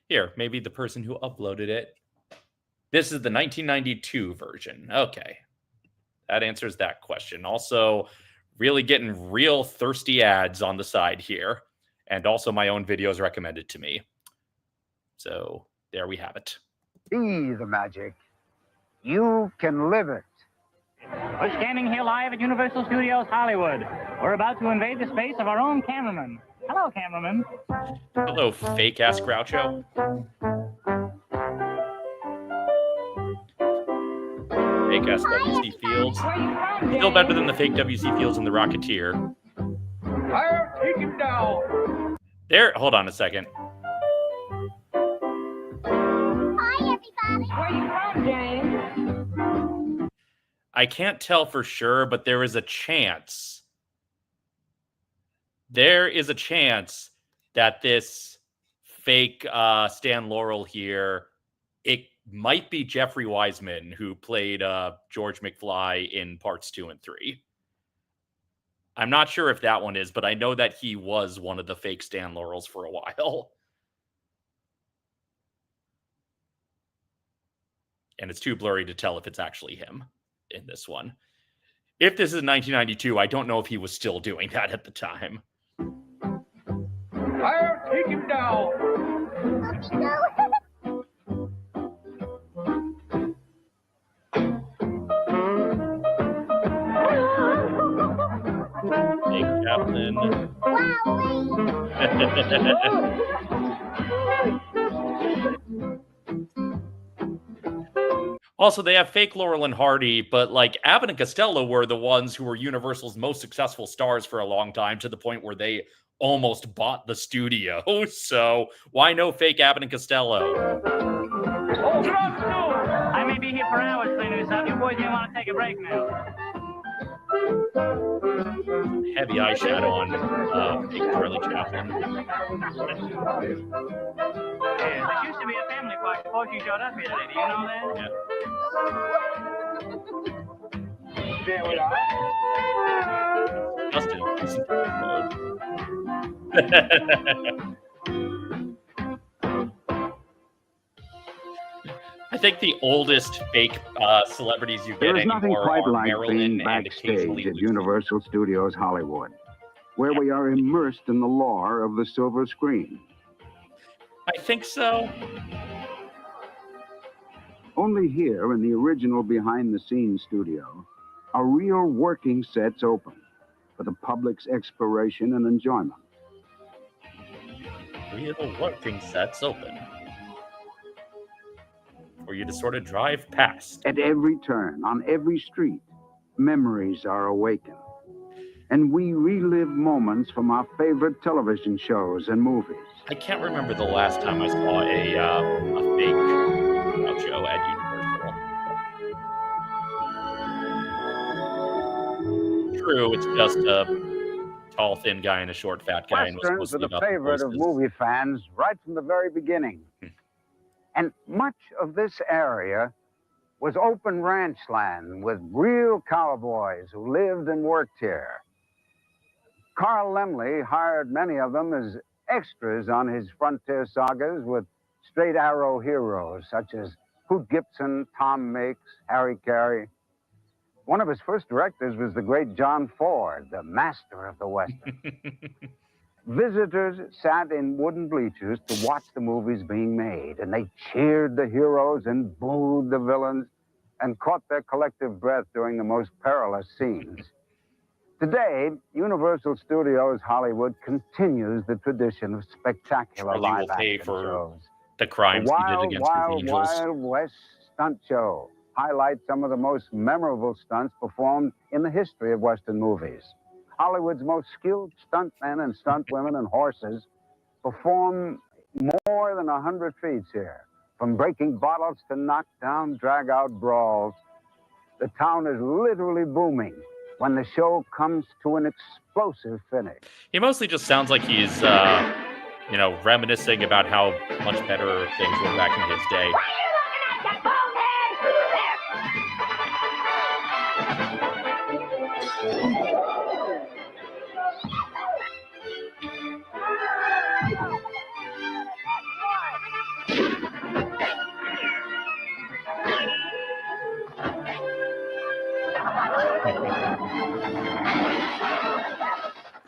Here, maybe the person who uploaded it. This is the 1992 version. Okay, that answers that question. Also, really getting real thirsty ads on the side here, and also my own videos recommended to me. So there we have it. the magic. You can live it. We're standing here live at Universal Studios Hollywood. We're about to invade the space of our own cameraman. Hello, cameraman. Hello, fake-ass Groucho. Fake-ass W.C. Fields. Still better than the fake W.C. Fields in The Rocketeer. I'll take him down. There, hold on a second. Where you from, James? I can't tell for sure, but there is a chance. There is a chance that this fake Stan Laurel here, it might be Jeffrey Wiseman who played George McFly in parts 2 and 3. I'm not sure if that one is, but I know that he was one of the fake Stan Laurels for a while. And it's too blurry to tell if it's actually him in this one. If this is 1992, I don't know if he was still doing that at the time. I'll take him down. Big Chaplin. Also, they have fake Laurel and Hardy, but like Abbott and Costello were the ones who were Universal's most successful stars for a long time, to the point where they almost bought the studio. So why no fake Abbott and Costello? I may be here for hours cleaning this up. You boys may want to take a break now. Heavy eyeshadow on fake Charlie Chaplin. Yes, this used to be a family park before she showed up here today. Do you know that? Yeah. There we are. Just in decent mode. I think the oldest fake celebrities you get There is nothing anymore quite are like Marilyn being and backstage occasionally at Lucy. Universal Studios Hollywood, where we are immersed in the lore of the silver screen. I think so. Only here in the original behind-the-scenes studio are real working sets open for the public's exploration and enjoyment. Real working sets open for you to sort of drive past. At every turn, on every street, memories are awakened. And we relive moments from our favorite television shows and movies. I can't remember the last time I saw a fake show at Universal. True, it's just a tall, thin guy and a short, fat guy. And was Westerns mostly are the about favorite of horses. movie fans right from the very beginning. And much of this area was open ranch land with real cowboys who lived and worked here. Carl Laemmle hired many of them as extras on his frontier sagas with straight arrow heroes such as Hoot Gibson, Tom Mix, Harry Carey. One of his first directors was the great John Ford, the master of the Western. Visitors sat in wooden bleachers to watch the movies being made, and they cheered the heroes and booed the villains and caught their collective breath during the most perilous scenes. Today, Universal Studios Hollywood continues the tradition of spectacular Charlie will live pay action for shows. the crimes he did Wild, against his Wild, angels. Wild West stunt show highlights some of the most memorable stunts performed in the history of Western movies. Hollywood's most skilled stuntmen and stuntwomen and horses perform more than 100 feats here. From breaking bottles to knockdown, drag-out brawls, the town is literally booming when the show comes to an explosive finish. He mostly just sounds like he's, reminiscing about how much better things were back in his day.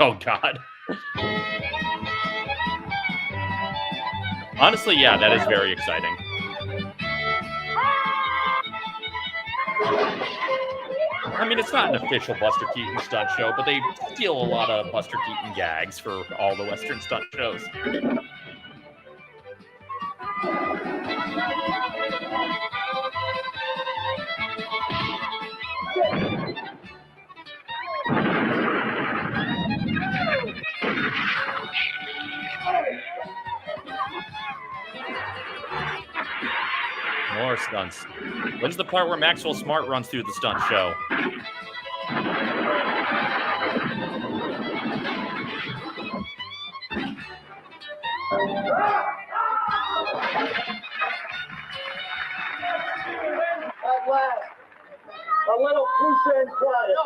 Oh, God. Honestly, yeah, that is very exciting. I mean, it's not an official Buster Keaton stunt show, but they steal a lot of Buster Keaton gags for all the Western stunt shows. More stunts. When's the part where Maxwell Smart runs through the stunt show? At last, a little peace and quiet.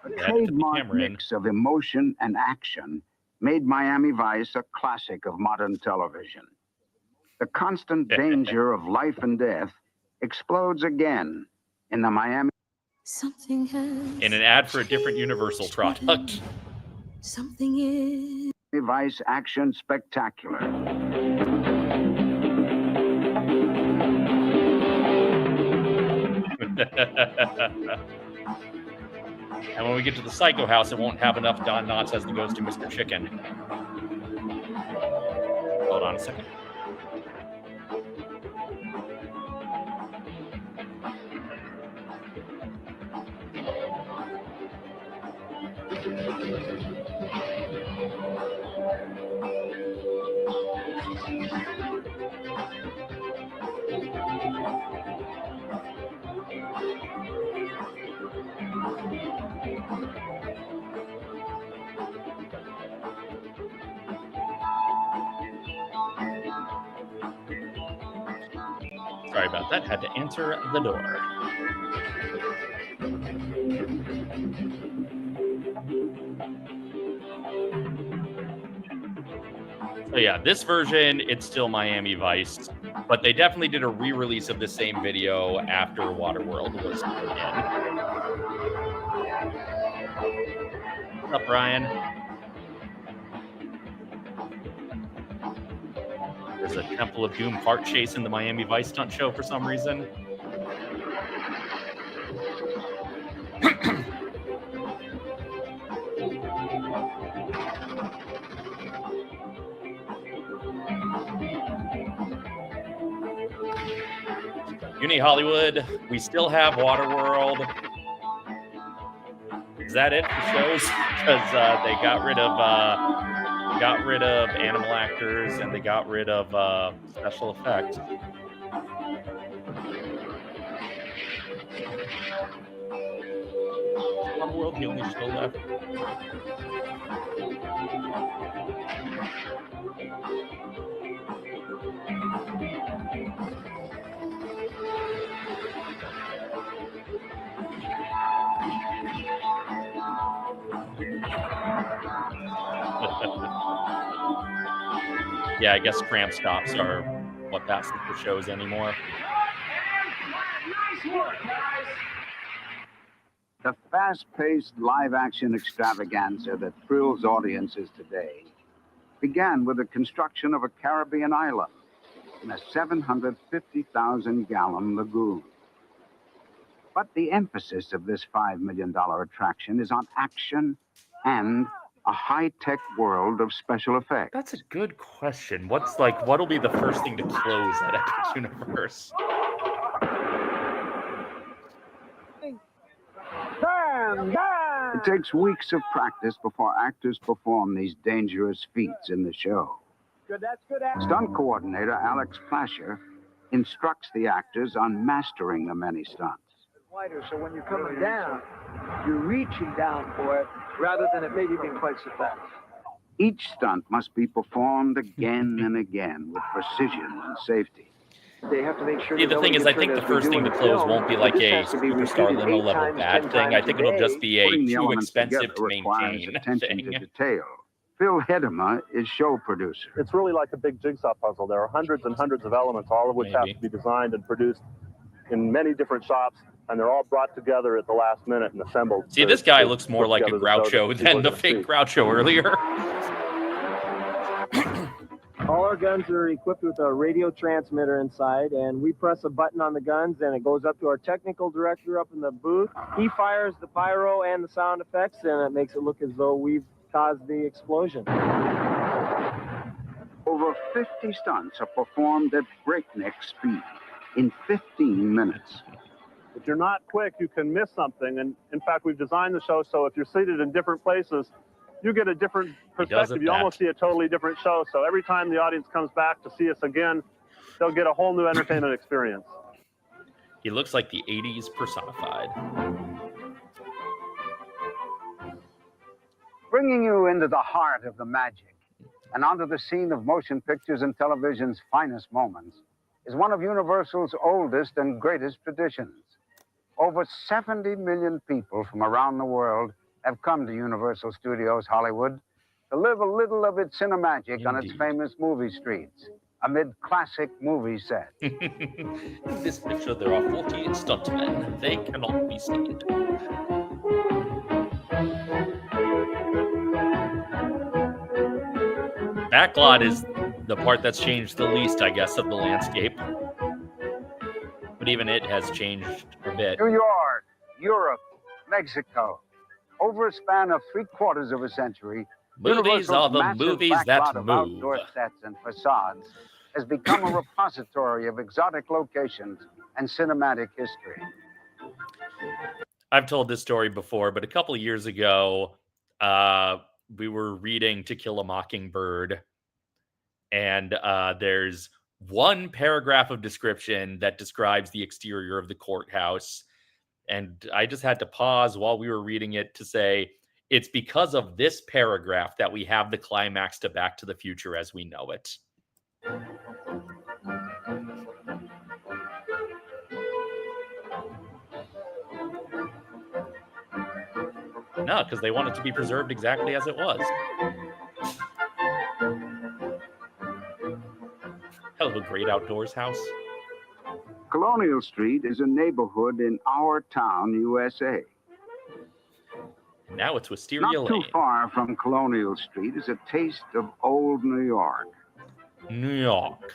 A trademark mix of emotion and action made Miami Vice a classic of modern television. The constant danger of life and death explodes again in the Miami Something has in an ad for a different Universal product. Something is Device action spectacular. And when we get to the Psycho House, it won't have enough Don Knotts as the Ghost of Mr. Chicken. Hold on a second. Sorry about that. Had to answer the door. So yeah, this version, it's still Miami Vice, but they definitely did a re-release of the same video after Waterworld was put in. What's up, Brian? There's a Temple of Doom cart chase in the Miami Vice stunt show for some reason. Uni Hollywood, we still have Waterworld. Is that it for shows? Because they got rid of animal actors and they got rid of special effects. Waterworld, the only show left. Yeah, I guess cramp stops are what that's for shows anymore. Nice work, guys. The fast-paced live-action extravaganza that thrills audiences today began with the construction of a Caribbean island in a 750,000-gallon lagoon. But the emphasis of this $5 million attraction is on action and a high-tech world of special effects. That's a good question. What'll be the first thing to close at Epic Universe? It takes weeks of practice before actors perform these dangerous feats in the show. Good, that's good. Stunt coordinator Alex Plasher instructs the actors on mastering the many stunts. Wider, so when you're coming down, you're reaching down for it rather than it maybe being quite so fast. Each stunt must be performed again and again with precision and safety. They have to make sure. See, the thing is, I think the first thing to close won't be like a superstar limo level bad thing. I think it'll just be a too expensive to maintain attention thing. to detail. Phil Hedema is show producer. It's really like a big jigsaw puzzle. There are hundreds and hundreds of elements, all of which have to be designed and produced in many different shops, and they're all brought together at the last minute and assembled. See, this guy looks more like a Groucho than the fake Groucho earlier. All our guns are equipped with a radio transmitter inside, and we press a button on the guns, and it goes up to our technical director up in the booth. He fires the pyro and the sound effects, and it makes it look as though we've caused the explosion. Over 50 stunts are performed at breakneck speed in 15 minutes. If you're not quick, you can miss something. And in fact, we've designed the show so if you're seated in different places, you get a different perspective. You almost see a totally different show. So every time the audience comes back to see us again, they'll get a whole new entertainment experience. He looks like the 80s personified. Bringing you into the heart of the magic and onto the scene of motion pictures and television's finest moments is one of Universal's oldest and greatest traditions. Over 70 million people from around the world have come to Universal Studios Hollywood to live a little of its cinemagic on its famous movie streets. amid classic movie sets. In this picture, there are 40 stuntmen. They cannot be seen. Backlot is the part that's changed the least, I guess, of the landscape. But even it has changed a bit. New York, Europe, Mexico. Over a span of 3/4 of a century, Movies are the movies that move. Outdoor sets and facades has become a repository of exotic locations and cinematic history. I've told this story before, but a couple of years ago, we were reading To Kill a Mockingbird, and there's one paragraph of description that describes the exterior of the courthouse. And I just had to pause while we were reading it to say, it's because of this paragraph that we have the climax to Back to the Future as we know it. No, because they want it to be preserved exactly as it was. Hello, Great Outdoors House. Colonial Street is a neighborhood in our town, USA. Now it's Wisteria Not Lane. too far from Colonial Street is a taste of old New York. New York.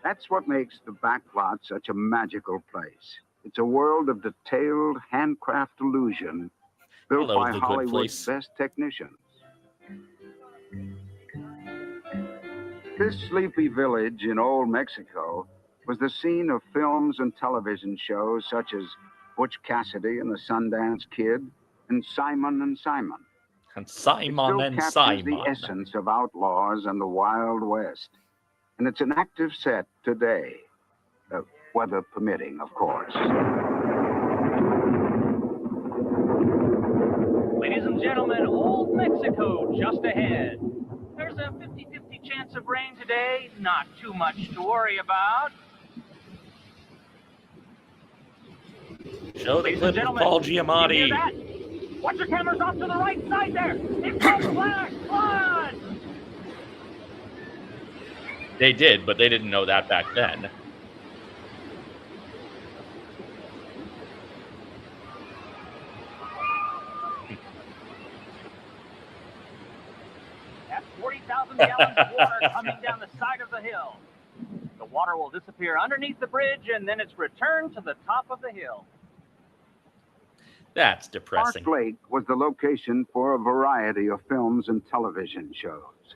That's what makes the Backlot such a magical place. It's a world of detailed handcraft illusion built Hello, by the good Hollywood's place. best technicians. This sleepy village in old Mexico was the scene of films and television shows such as Butch Cassidy and the Sundance Kid and Simon and Simon. And It Simon still and captures Simon. the essence of outlaws and the Wild West. And it's an active set today. Weather permitting, of course. Ladies and gentlemen, Old Mexico just ahead. There's a 50-50 chance of rain today. Not too much to worry about. Show the Ladies clip and of Paul you hear Giamatti. that? Watch your cameras off to the right side there. It's called flash flood. They did, but they didn't know that back then. That's 40,000 gallons of water coming down the side of the hill. The water will disappear underneath the bridge, and then it's returned to the top of the hill. That's depressing. Park Lake was the location for a variety of films and television shows.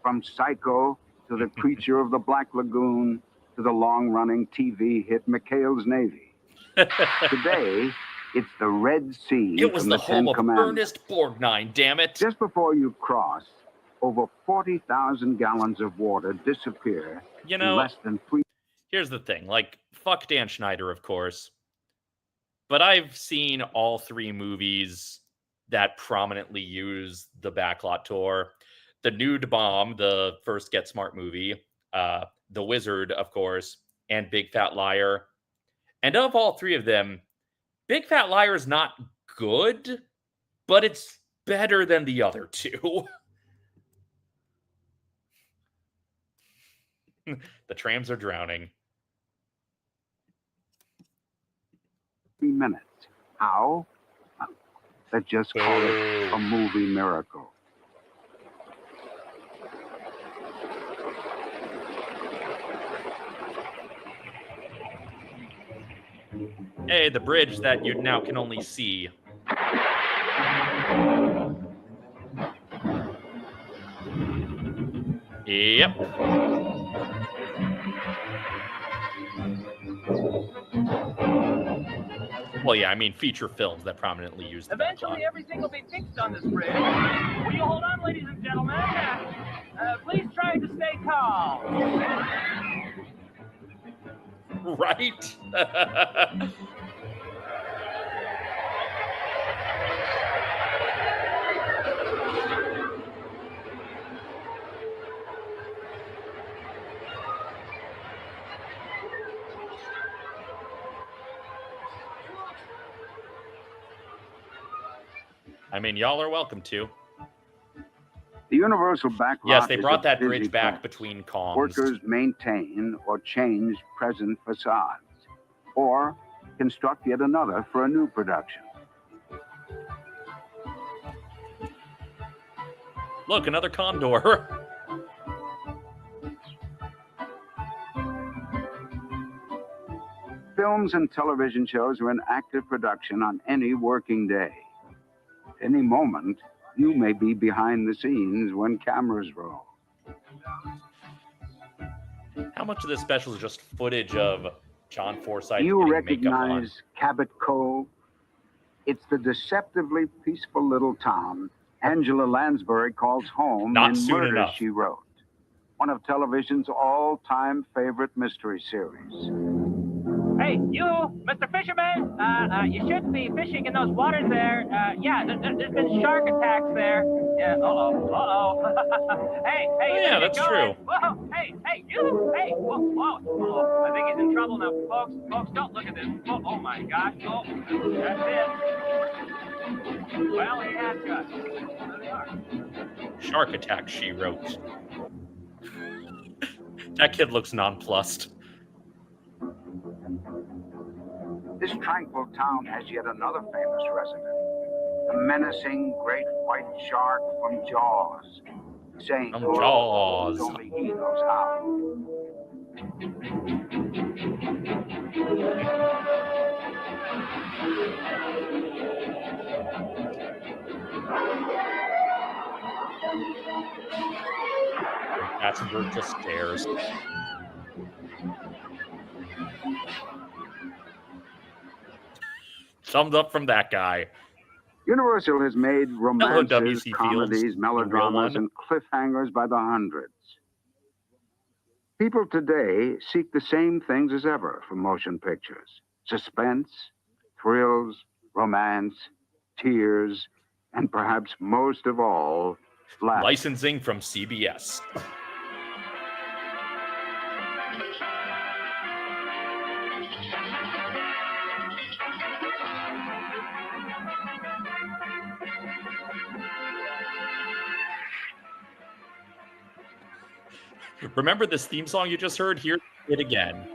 From Psycho to The Creature of the Black Lagoon to the long-running TV hit McHale's Navy. Today, it's the Red Sea. It was from the Ten home of Commandments. Ernest Borgnine, damn it. Just before you cross, over 40,000 gallons of water disappear You in know, less than 3. Here's the thing. Like, fuck Dan Schneider, of course. But I've seen all three movies that prominently use the Backlot tour. The Nude Bomb, the first Get Smart movie, The Wizard, of course, and Big Fat Liar. And of all three of them, Big Fat Liar is not good, but it's better than the other two. The trams are drowning. 3 minutes. How? Let's just call it a movie miracle. Hey, the bridge that you now can only see. Yep. Well, yeah, I mean feature films that prominently use the Eventually, everything will be fixed on this bridge. Will you hold on, ladies and gentlemen? Please try to stay calm. Right? I mean, y'all are welcome to. The Universal back lot Yes, they is brought a that busy bridge back place. between comms. Workers maintain or change present facades, or construct yet another for a new production. Look, another condor. Films and television shows are in active production on any working day. Any moment, you may be behind the scenes when cameras roll. How much of this special is just footage of John Forsythe You getting makeup on? recognize Cabot Cove? It's the deceptively peaceful little town Angela Lansbury calls home Not in soon Murder, enough. She Wrote, one of television's all-time favorite mystery series. Hey, you, Mr. Fisherman, you shouldn't be fishing in those waters there. Yeah, there's been shark attacks there. Yeah, hey, you Yeah, better that's get going. true. Whoa, hey, you, hey, whoa. I think he's in trouble now, folks, don't look at this. Oh my gosh, that's it. Well, he had guts. There they are. Shark attack, she wrote. That kid looks nonplussed. This tranquil town has yet another famous resident, the menacing great white shark from Jaws, saying From Jaws. only he knows how. Katzenberg just stares. Thumbs up from that guy. Universal has made romances, W.C. comedies, Fields, melodramas, the real and cliffhangers by the hundreds. People today seek the same things as ever from motion pictures: suspense, thrills, romance, tears, and perhaps most of all, laughter. Licensing from CBS. Remember this theme song you just heard? Hear it again.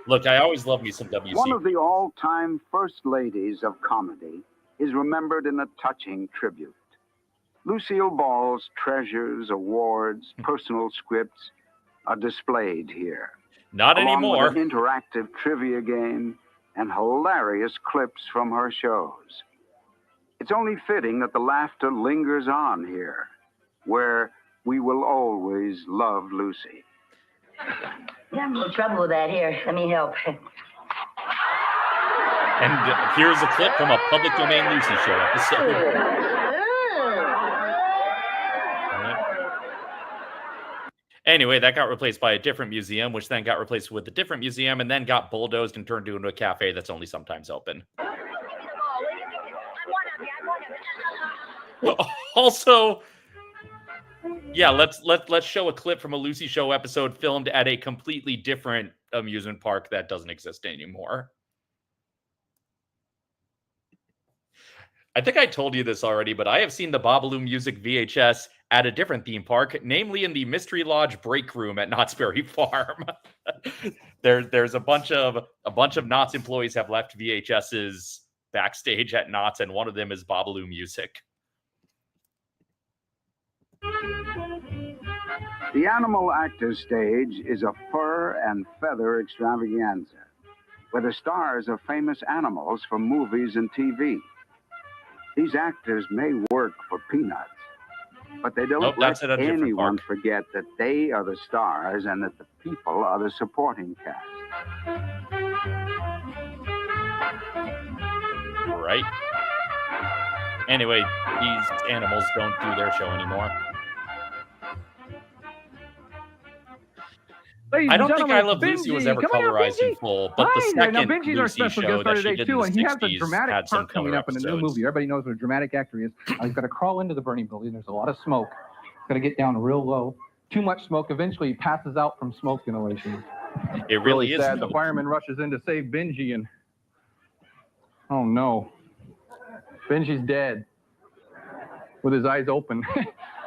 Look, I always love me some WC. One of the all-time first ladies of comedy is remembered in a touching tribute. Lucille Ball's treasures, awards, personal scripts are displayed here. Not along anymore. with an interactive trivia game and hilarious clips from her shows. It's only fitting that the laughter lingers on here, where we will always love Lucy. Yeah, I'm in trouble with that. Here, let me help. And here's a clip from a public domain Lucy show episode. Anyway, that got replaced by a different museum, which then got replaced with a different museum, and then got bulldozed and turned into a cafe that's only sometimes open. Also, yeah, let's show a clip from a Lucy Show episode filmed at a completely different amusement park that doesn't exist anymore. I think I told you this already, but I have seen the Babalu Music VHS at a different theme park, namely in the Mystery Lodge break room at Knott's Berry Farm. There's a bunch of Knott's employees have left VHSs backstage at Knott's, and one of them is Babalu Music. The Animal Actors stage is a fur and feather extravaganza, where the stars are famous animals from movies and TV. These actors may work for peanuts, but they don't let anyone forget that they are the stars and that the people are the supporting cast. Right. Anyway, these animals don't do their show anymore. I don't think I Love Lucy was ever colorized in full, but the second Lucy show that she did in the 60s had some coming up in a new movie. Everybody knows what a dramatic actor he is. He's got to crawl into the burning building. There's a lot of smoke. He's got to get down real low. Too much smoke. Eventually, he passes out from smoke inhalation. It really is sad. smoke. The fireman rushes in to save Benji, and oh no, Benji's dead. with his eyes open.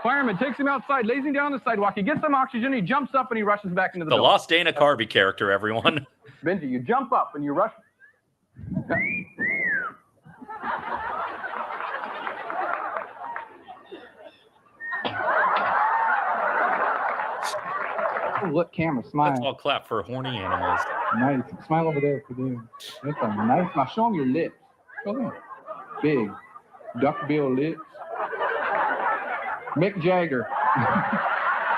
Fireman takes him outside, lays him down on the sidewalk. He gets some oxygen, he jumps up, and he rushes back into the building. Lost Dana Carvey character, everyone. Benji, you jump up and you rush. Oh, look, camera, smile. Let's all clap for horny animals. Nice. Smile over there for them. That's a nice. Now show them your lips. Show them. Big. Duckbill lips. Mick Jagger.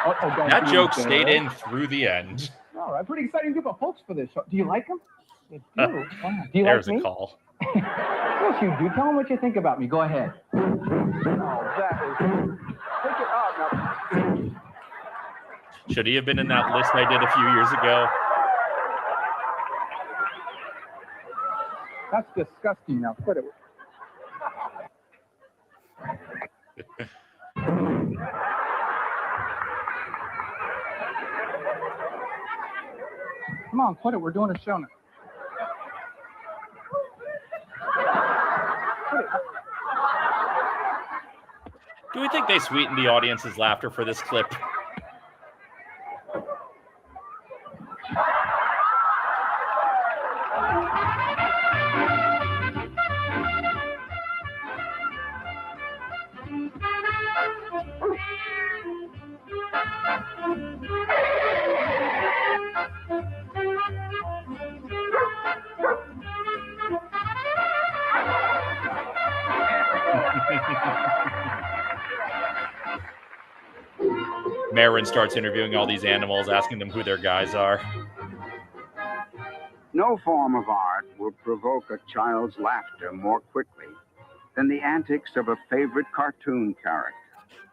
That joke stayed in through the end. All right, pretty exciting group of folks for this show. Do you like them? Yes, do. Wow. Do you There's like me? a call. Yes, you do. Tell them what you think about me. Go ahead. Oh, that is. Take it up now. Should he have been in that list I did a few years ago? That's disgusting. Now quit it. Come on, quit it. We're doing a show now. Do we think they sweetened the audience's laughter for this clip? Marin starts interviewing all these animals, asking them who their guys are. No form of art will provoke a child's laughter more quickly than the antics of a favorite cartoon character.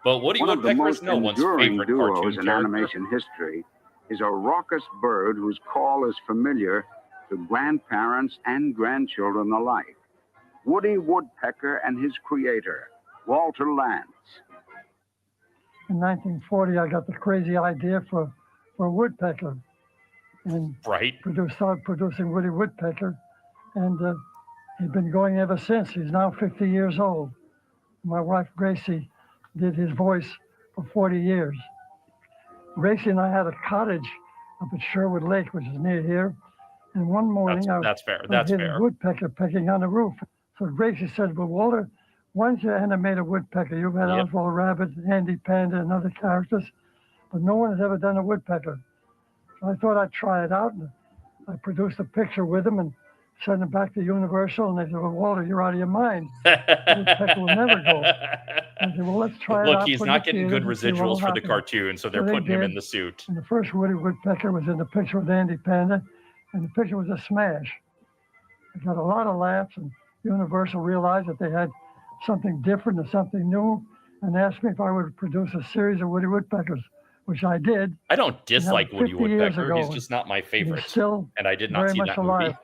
But Woody Woodpecker is no one's favorite duos cartoon in character. animation history is a raucous bird whose call is familiar to grandparents and grandchildren alike. Woody Woodpecker and his creator, Walter Lantz. In 1940, I got the crazy idea for Woodpecker, and started producing Woody Woodpecker, and he's been going ever since. He's now 50 years old. My wife Gracie did his voice for 40 years. Gracie and I had a cottage up at Sherwood Lake, which is near here, and one morning I was hitting a woodpecker pecking on the roof. So Gracie said, "Well, Walter, why don't you animate a woodpecker? You've had Oswald Rabbit, Andy Panda, and other characters, but no one has ever done a woodpecker." So I thought I'd try it out, and I produced a picture with him and sent it back to Universal, and they said, "Well, Walter, you're out of your mind. Woodpecker will never go." I said, "Well, let's try it out." Look, he's not getting good residuals for the cartoon, so they're putting him in the suit. And the first Woody Woodpecker was in the picture with Andy Panda, and the picture was a smash. It got a lot of laughs, and Universal realized that they had something different and something new, and asked me if I would produce a series of Woody Woodpeckers, which I did. I don't dislike Woody Woodpecker. He's just not my favorite. Still and I did not see that movie.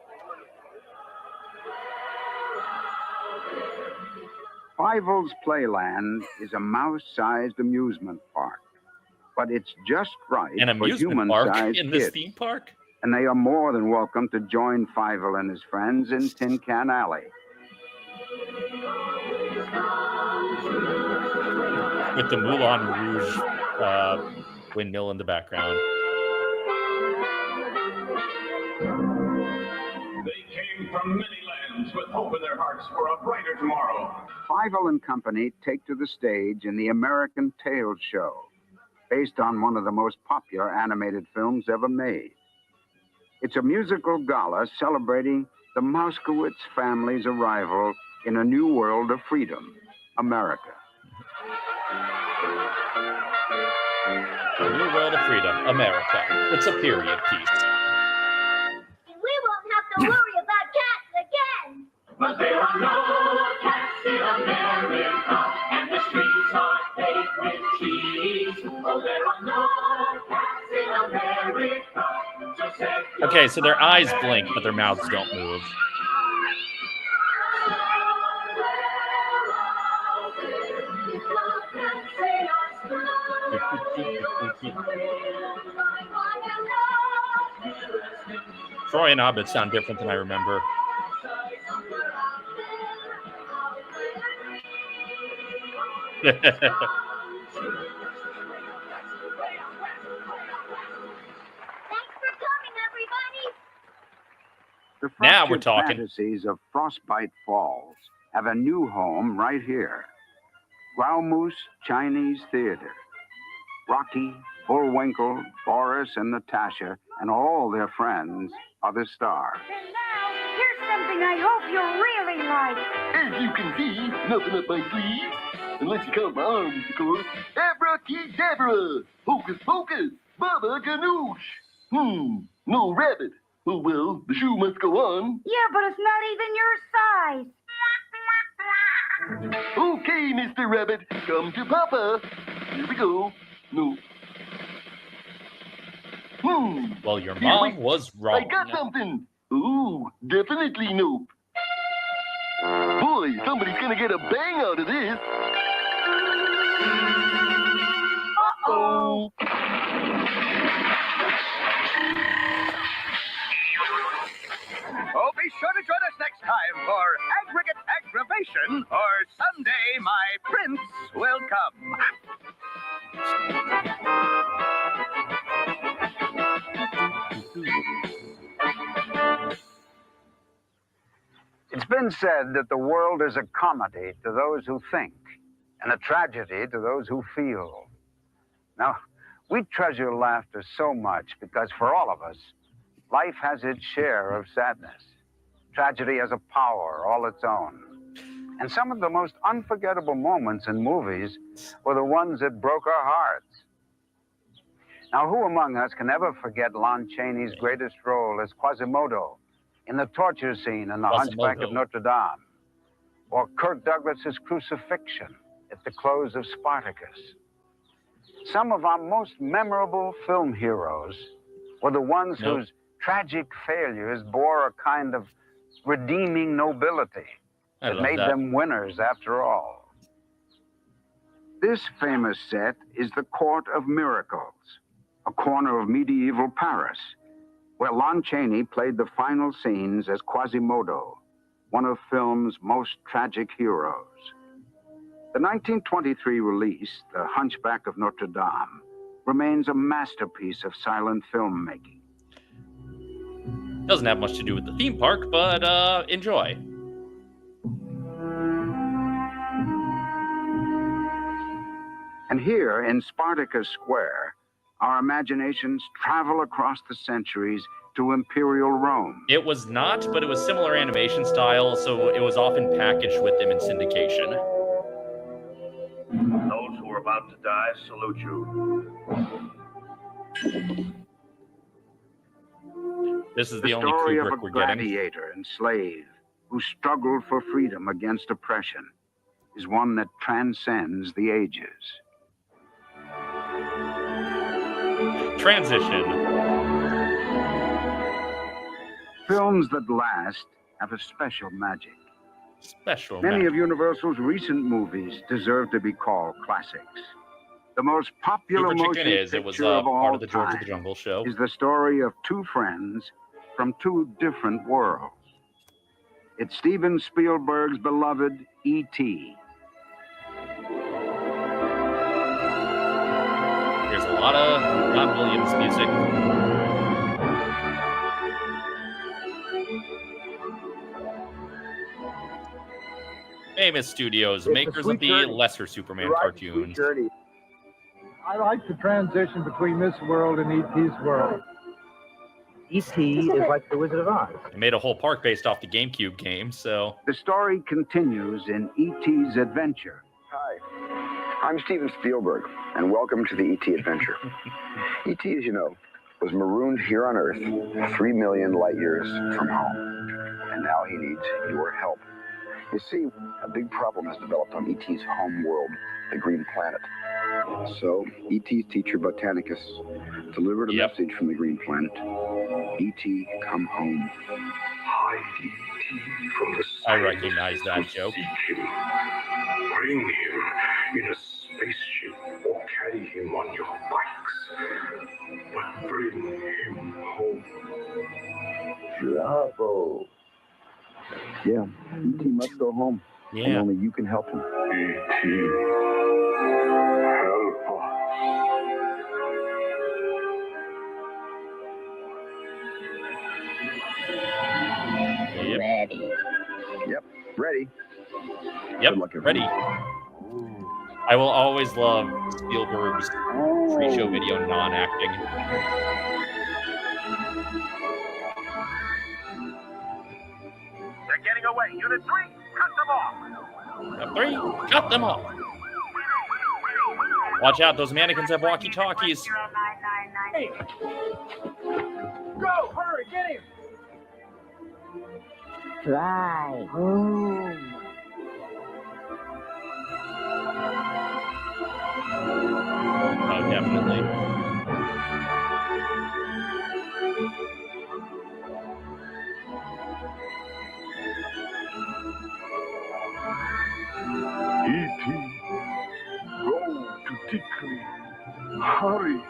Fievel's Playland is a mouse-sized amusement park, but it's just right for human-sized in this kids. theme park? And they are more than welcome to join Fievel and his friends in Tin Can Alley. With the Moulin Rouge windmill in the background. They came from many lands with hope in their hearts for a brighter tomorrow. Fievel and Company take to the stage in the American Tail Show, based on one of the most popular animated films ever made. It's a musical gala celebrating the Moskowitz family's arrival in a new world of freedom, America. A new world of freedom, America. It's a period piece. We won't have to worry about cats again. But there are no cats in America, and the streets are paved with cheese. Oh, there are no cats in America. So say Okay, so their eyes blink, but their mouths don't move. Troy and Abed sound different than I remember. The Now we're frosted talking. fantasies of Frostbite Falls have a new home right here. Graumoose Chinese Theater. Rocky, Bullwinkle, Boris, and Natasha, and all their friends are the stars. Here's something I hope you'll really like. As you can see, nothing up my sleeve. Unless you count my arms, of course. Abracadabra! Hocus pocus! Baba ganoush! No rabbit. Oh, well, the shoe must go on. Yeah, but it's not even your size. Okay, Mr. Rabbit, come to Papa. Here we go. No. Well, your mom was wrong. I got something. Ooh, definitely nope. Boy, somebody's gonna get a bang out of this. Uh-oh. Oh, be sure to join us next time for Aggregate Aggravation, or Someday My Prince Will Come. It's been said that the world is a comedy to those who think and a tragedy to those who feel. Now, we treasure laughter so much because for all of us, life has its share of sadness. Tragedy has a power all its own. And some of the most unforgettable moments in movies were the ones that broke our hearts. Now, who among us can ever forget Lon Chaney's greatest role as Quasimodo in the torture scene in The Hunchback of Notre Dame? Or Kirk Douglas's crucifixion at the close of Spartacus? Some of our most memorable film heroes were the ones whose tragic failures bore a kind of redeeming nobility that made them winners after all. This famous set is the Court of Miracles, a corner of medieval Paris, where Lon Chaney played the final scenes as Quasimodo, one of film's most tragic heroes. The 1923 release, The Hunchback of Notre Dame, remains a masterpiece of silent filmmaking. Doesn't have much to do with the theme park, but enjoy. And here in Spartacus Square, our imaginations travel across the centuries to Imperial Rome. It was not, but it was similar animation style, so it was often packaged with them in syndication. Those who are about to die salute you. This is the only story of Kubrick a we're getting. gladiator and slave who struggled for freedom against oppression is one that transcends the ages. Transition. Films that last have a special magic. Special Many magic. of Universal's recent movies deserve to be called classics. The most popular Super motion Chicken picture it was of all part of the George of time the Jungle show. is the story of two friends from two different worlds. It's Steven Spielberg's beloved E.T. Here's a lot of John Williams music. Famous Studios, makers of the lesser Superman cartoons. I like the transition between this world and E.T.'s world. E.T. is like the Wizard of Oz. They made a whole park based off the GameCube game, so... The story continues in E.T.'s adventure. Hi, I'm Steven Spielberg, and welcome to the E.T. adventure. E.T., as you know, was marooned here on Earth 3 million light years from home, and now he needs your help. You see, a big problem has developed on E.T.'s home world, the Green Planet. So, E.T.'s teacher, Botanicus, delivered a message from the Green Planet. E.T., come home. Hide E.T. from the I recognize that joke. Bring him in a spaceship or carry him on your bikes. But bring him home. Bravo. Yeah, E.T. must go home. Yeah. And only you can help him. E.T. Ready? Yep, ready. I will always love Spielberg's pre-show video non-acting. They're getting away. Unit 3, cut them off. Unit 3, cut them off. Watch out, those mannequins have walkie-talkies. Hey. Go, hurry, get him. Try. Oh, definitely. E.T. Go to Dickley. Hurry.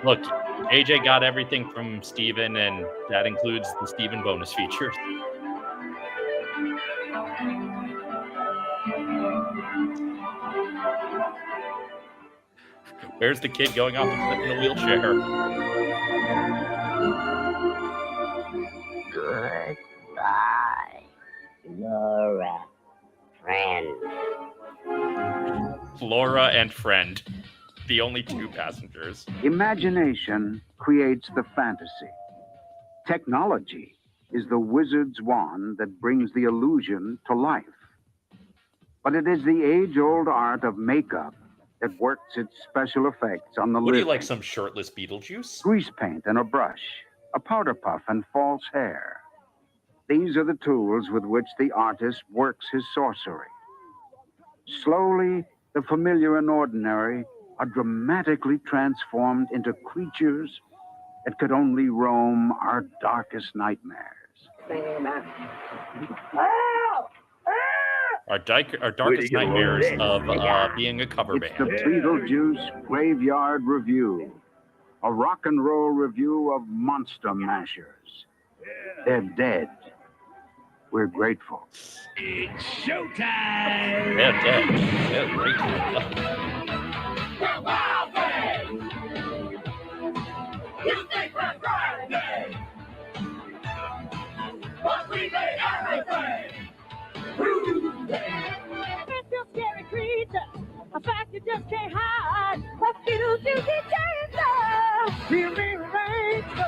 Look, AJ got everything from Steven, and that includes the Steven bonus features. Where's the kid going off a cliff in a wheelchair? Goodbye, Laura, friend. Flora and friend. The only two passengers. Imagination creates the fantasy. Technology is the wizard's wand that brings the illusion to life. But it is the age-old art of makeup that works its special effects on the Would you living. like some shirtless Beetlejuice? Grease paint and a brush, a powder puff and false hair. These are the tools with which the artist works his sorcery. Slowly, the familiar and ordinary are dramatically transformed into creatures that could only roam our darkest nightmares. Our darkest nightmares of being a cover It's the band. Beetlejuice Graveyard Review, a rock and roll review of Monster Mashers. They're dead. We're grateful. It's showtime! They're dead. They're grateful. The Wild Thing! You think we're Friday? But we made everything! It's a scary creature, a fact you just can't hide. What Beetlejuice changes. He rearranged the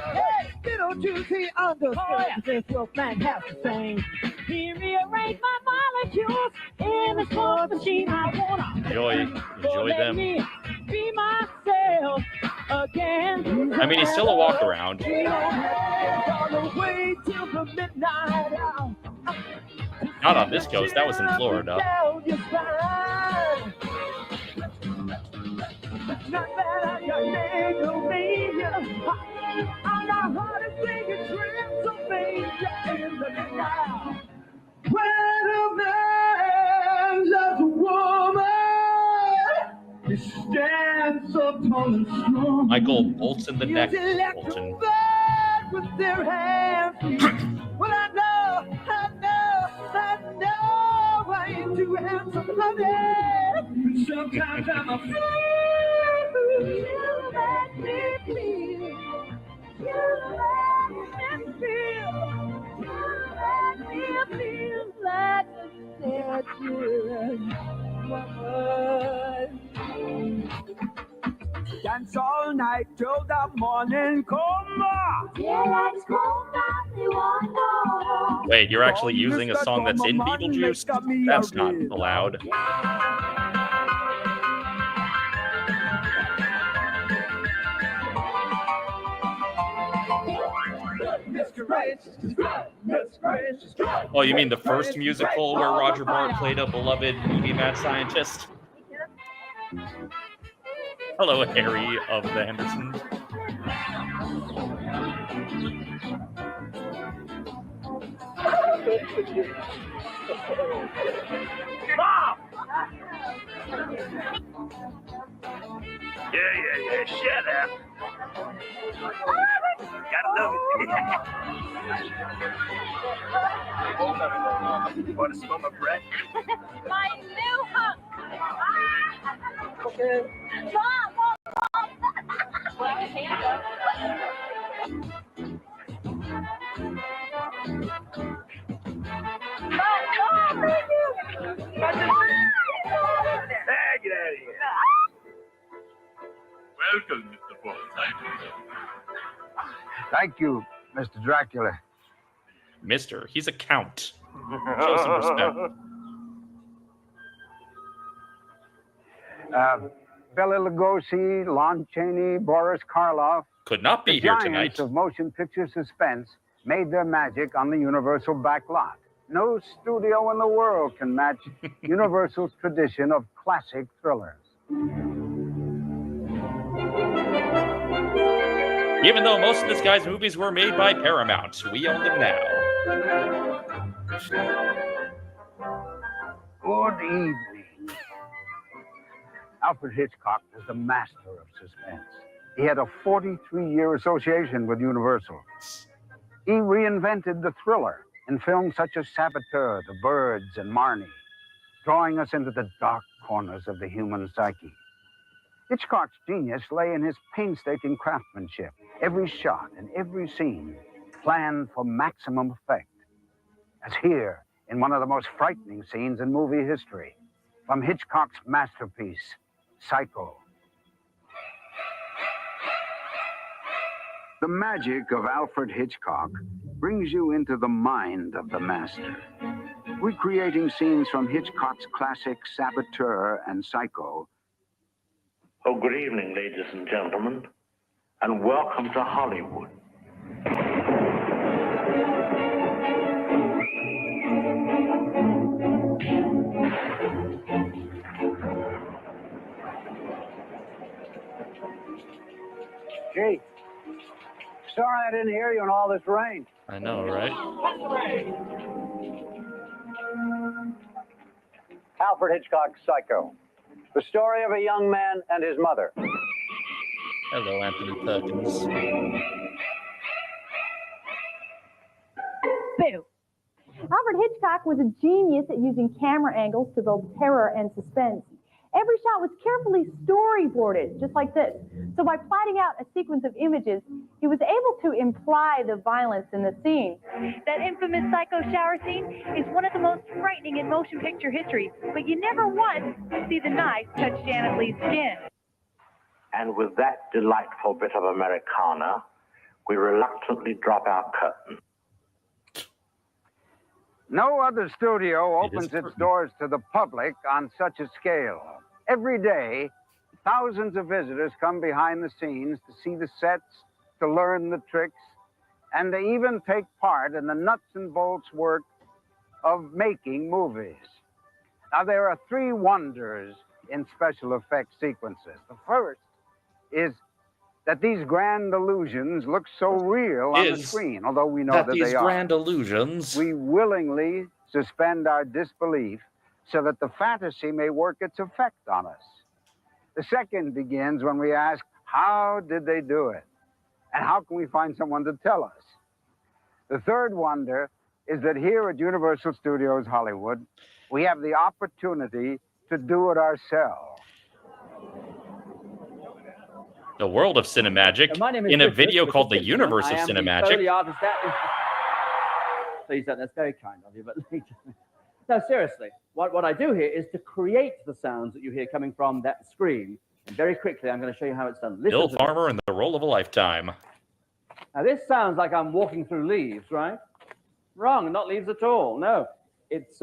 Beetlejuice, he understands this your fantastic thing. He rearranged my molecules in the small machine. I wanna Enjoy them. me be myself again. I mean, he's still a walk around. All the way till the midnight hour. Not on this coast. That was in Florida. Not that I got Megalomania. I got heart attack and Transylvania in the night. When a man loves a woman, he stands up tall and strong. Michael bolts in the neck. Bolton. With their hands. Well, I know I ain't too handsome for that. Sometimes I'm afraid. You let me feel. You let me feel. You let me feel like a statue. Dance all night till the morning come. Wait, you're actually using a song that's in Beetlejuice? That's not allowed. Oh, you mean the first musical where Roger Moore played a beloved movie mad scientist? Hello, Harry of the Hendersons. Mom! Yeah. Shut up. Gotta love it. Want to smell my breath? My new hunk. Okay. Mom. Get out of here. Welcome, Mr. Forsythe. Thank you, Mr. Dracula. Mister, he's a count. Show some respect. Bela Lugosi, Lon Chaney, Boris Karloff. Could not be the here giants tonight. of motion picture suspense made their magic on the Universal back lot. No studio in the world can match Universal's tradition of classic thrillers. Even though most of this guy's movies were made by Paramount, we own them now. Good evening. Alfred Hitchcock was the master of suspense. He had a 43-year association with Universal. He reinvented the thriller in films such as Saboteur, The Birds, and Marnie, drawing us into the dark corners of the human psyche. Hitchcock's genius lay in his painstaking craftsmanship. Every shot and every scene planned for maximum effect. As here, in one of the most frightening scenes in movie history, from Hitchcock's masterpiece, Psycho. The magic of Alfred Hitchcock brings you into the mind of the master. Recreating scenes from Hitchcock's classic Saboteur and Psycho. Oh, good evening, ladies and gentlemen, and welcome to Hollywood. Gee, sorry I didn't hear you in all this rain. I know, right? Alfred Hitchcock's Psycho. The story of a young man and his mother. Hello, Anthony Perkins. Boo. Alfred Hitchcock was a genius at using camera angles to build terror and suspense. Every shot was carefully storyboarded, just like this. So by plotting out a sequence of images, he was able to imply the violence in the scene. That infamous Psycho shower scene is one of the most frightening in motion picture history, but you never once see the knife touch Janet Leigh's skin. And with that delightful bit of Americana, we reluctantly drop our curtain. No other studio opens its doors to the public on such a scale. Every day, thousands of visitors come behind the scenes to see the sets, to learn the tricks, and to even take part in the nuts and bolts work of making movies. Now, there are three wonders in special effects sequences. The first is that these grand illusions look so real on the screen, although we know that they are. These grand illusions. We willingly suspend our disbelief so that the fantasy may work its effect on us. The second begins when we ask, how did they do it? And how can we find someone to tell us? The third wonder is that here at Universal Studios Hollywood, we have the opportunity to do it ourselves. The world of Cinemagic in a video called The Universe of Cinemagic. Please don't, that's very kind of you, but no, seriously, what I do here is to create the sounds that you hear coming from that screen. And very quickly, I'm going to show you how it's done. Listen Bill to Farmer and the Role of a Lifetime. Now, this sounds like I'm walking through leaves, right? Wrong, not leaves at all. No, it's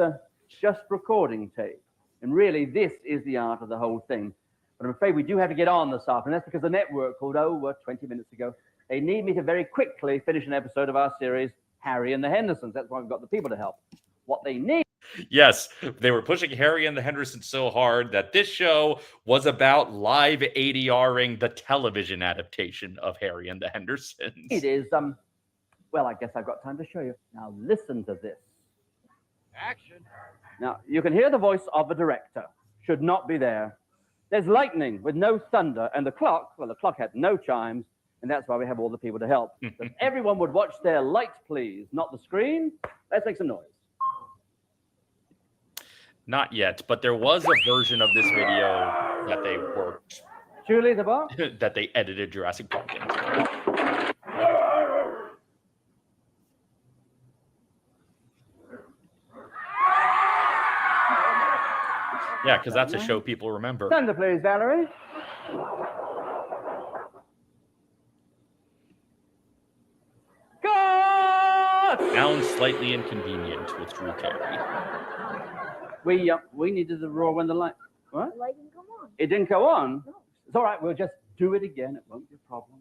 just recording tape. And really, this is the art of the whole thing. But I'm afraid we do have to get on this afternoon. That's because the network called over 20 minutes ago. They need me to very quickly finish an episode of our series, Harry and the Hendersons. That's why we've got the people to help. What they need. Yes, they were pushing Harry and the Hendersons so hard that this show was about live ADRing the television adaptation of Harry and the Hendersons. It is, well, I guess I've got time to show you. Now listen to this. Action. Now, you can hear the voice of the director. Should not be there. There's lightning with no thunder, and the clock, well, the clock had no chimes, and that's why we have all the people to help. If everyone would watch their light, please, not the screen. Let's make some noise. Not yet, but there was a version of this video that they worked. Julie, the bar? That they edited Jurassic Park into. Yeah, because that's a show people remember. Thunder, please, Valerie. Sounds slightly inconvenient with Drew Carey. We needed the roar when the light. What? The light didn't come on. It didn't go on. No. It's all right. We'll just do it again. It won't be a problem.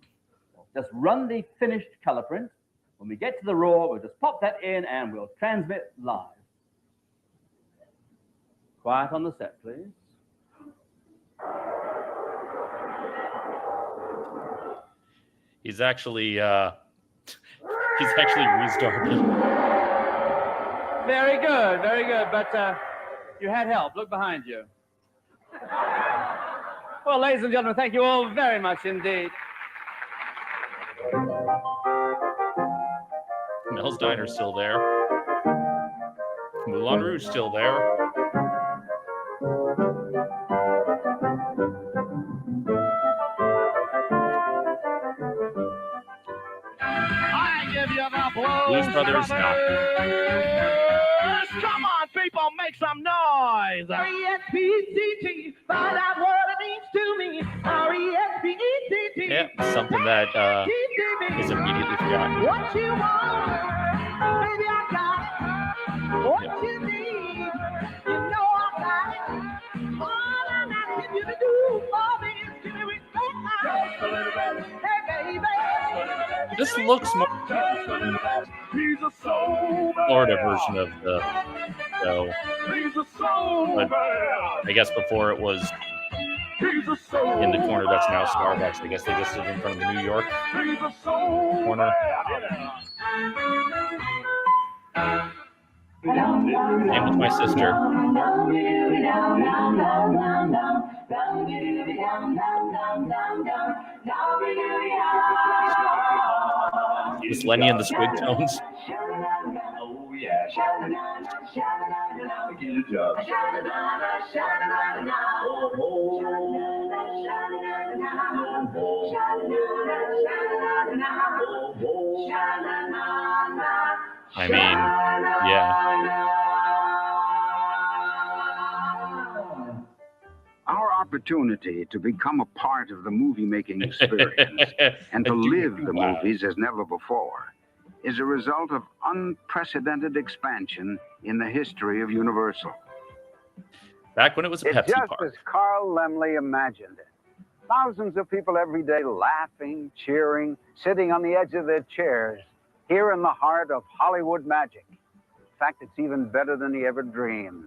Just run the finished color print. When we get to the roar, we'll just pop that in and we'll transmit live. Quiet on the set, please. He's actually restarted. Very good, very good. But you had help. Look behind you. Well, ladies and gentlemen, thank you all very much indeed. Mel's Diner's still there. Moulin Rouge still there. Blues Brothers not. Come on, people, make some noise. R-E-S-P-E-C-T, find out what it means to me. R-E-S-P-E-C-T. Yeah, something that is immediately forgotten. What you want, baby, I got it. What you need, you know I got it. All I'm asking you to do for me is give me respect. Hey, baby. This looks more Florida version of the show. But I guess before it was in the corner that's now Starbucks. I guess they just did it in front of the New York corner. And with my sister. Miss Lenny and the Squid Tones. Oh yeah, get a job. I mean, yeah. Our opportunity to become a part of the movie-making experience and to live the movies as never before is a result of unprecedented expansion in the history of Universal. Back when it was a Pepsi just park. as Carl Laemmle imagined it. Thousands of people every day laughing, cheering, sitting on the edge of their chairs, here in the heart of Hollywood magic. In fact, it's even better than he ever dreamed.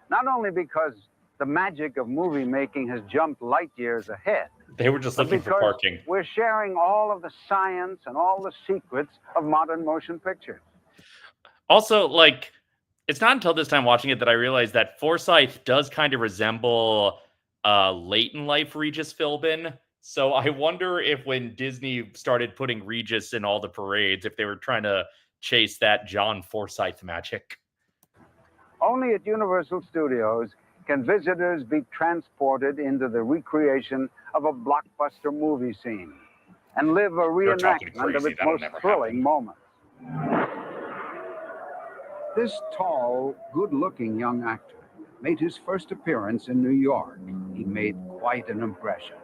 Not only because the magic of movie making has jumped light years ahead. They were just looking for parking. We're sharing all of the science and all the secrets of modern motion pictures. Also, like, it's not until this time watching it that I realized that Forsyth does kind of resemble late in life Regis Philbin. So I wonder if when Disney started putting Regis in all the parades, if they were trying to chase that John Forsyth magic. Only at Universal Studios can visitors be transported into the recreation of a blockbuster movie scene and live a reenactment of its most thrilling moments. This tall, good-looking young actor made his first appearance in New York. He made quite an impression.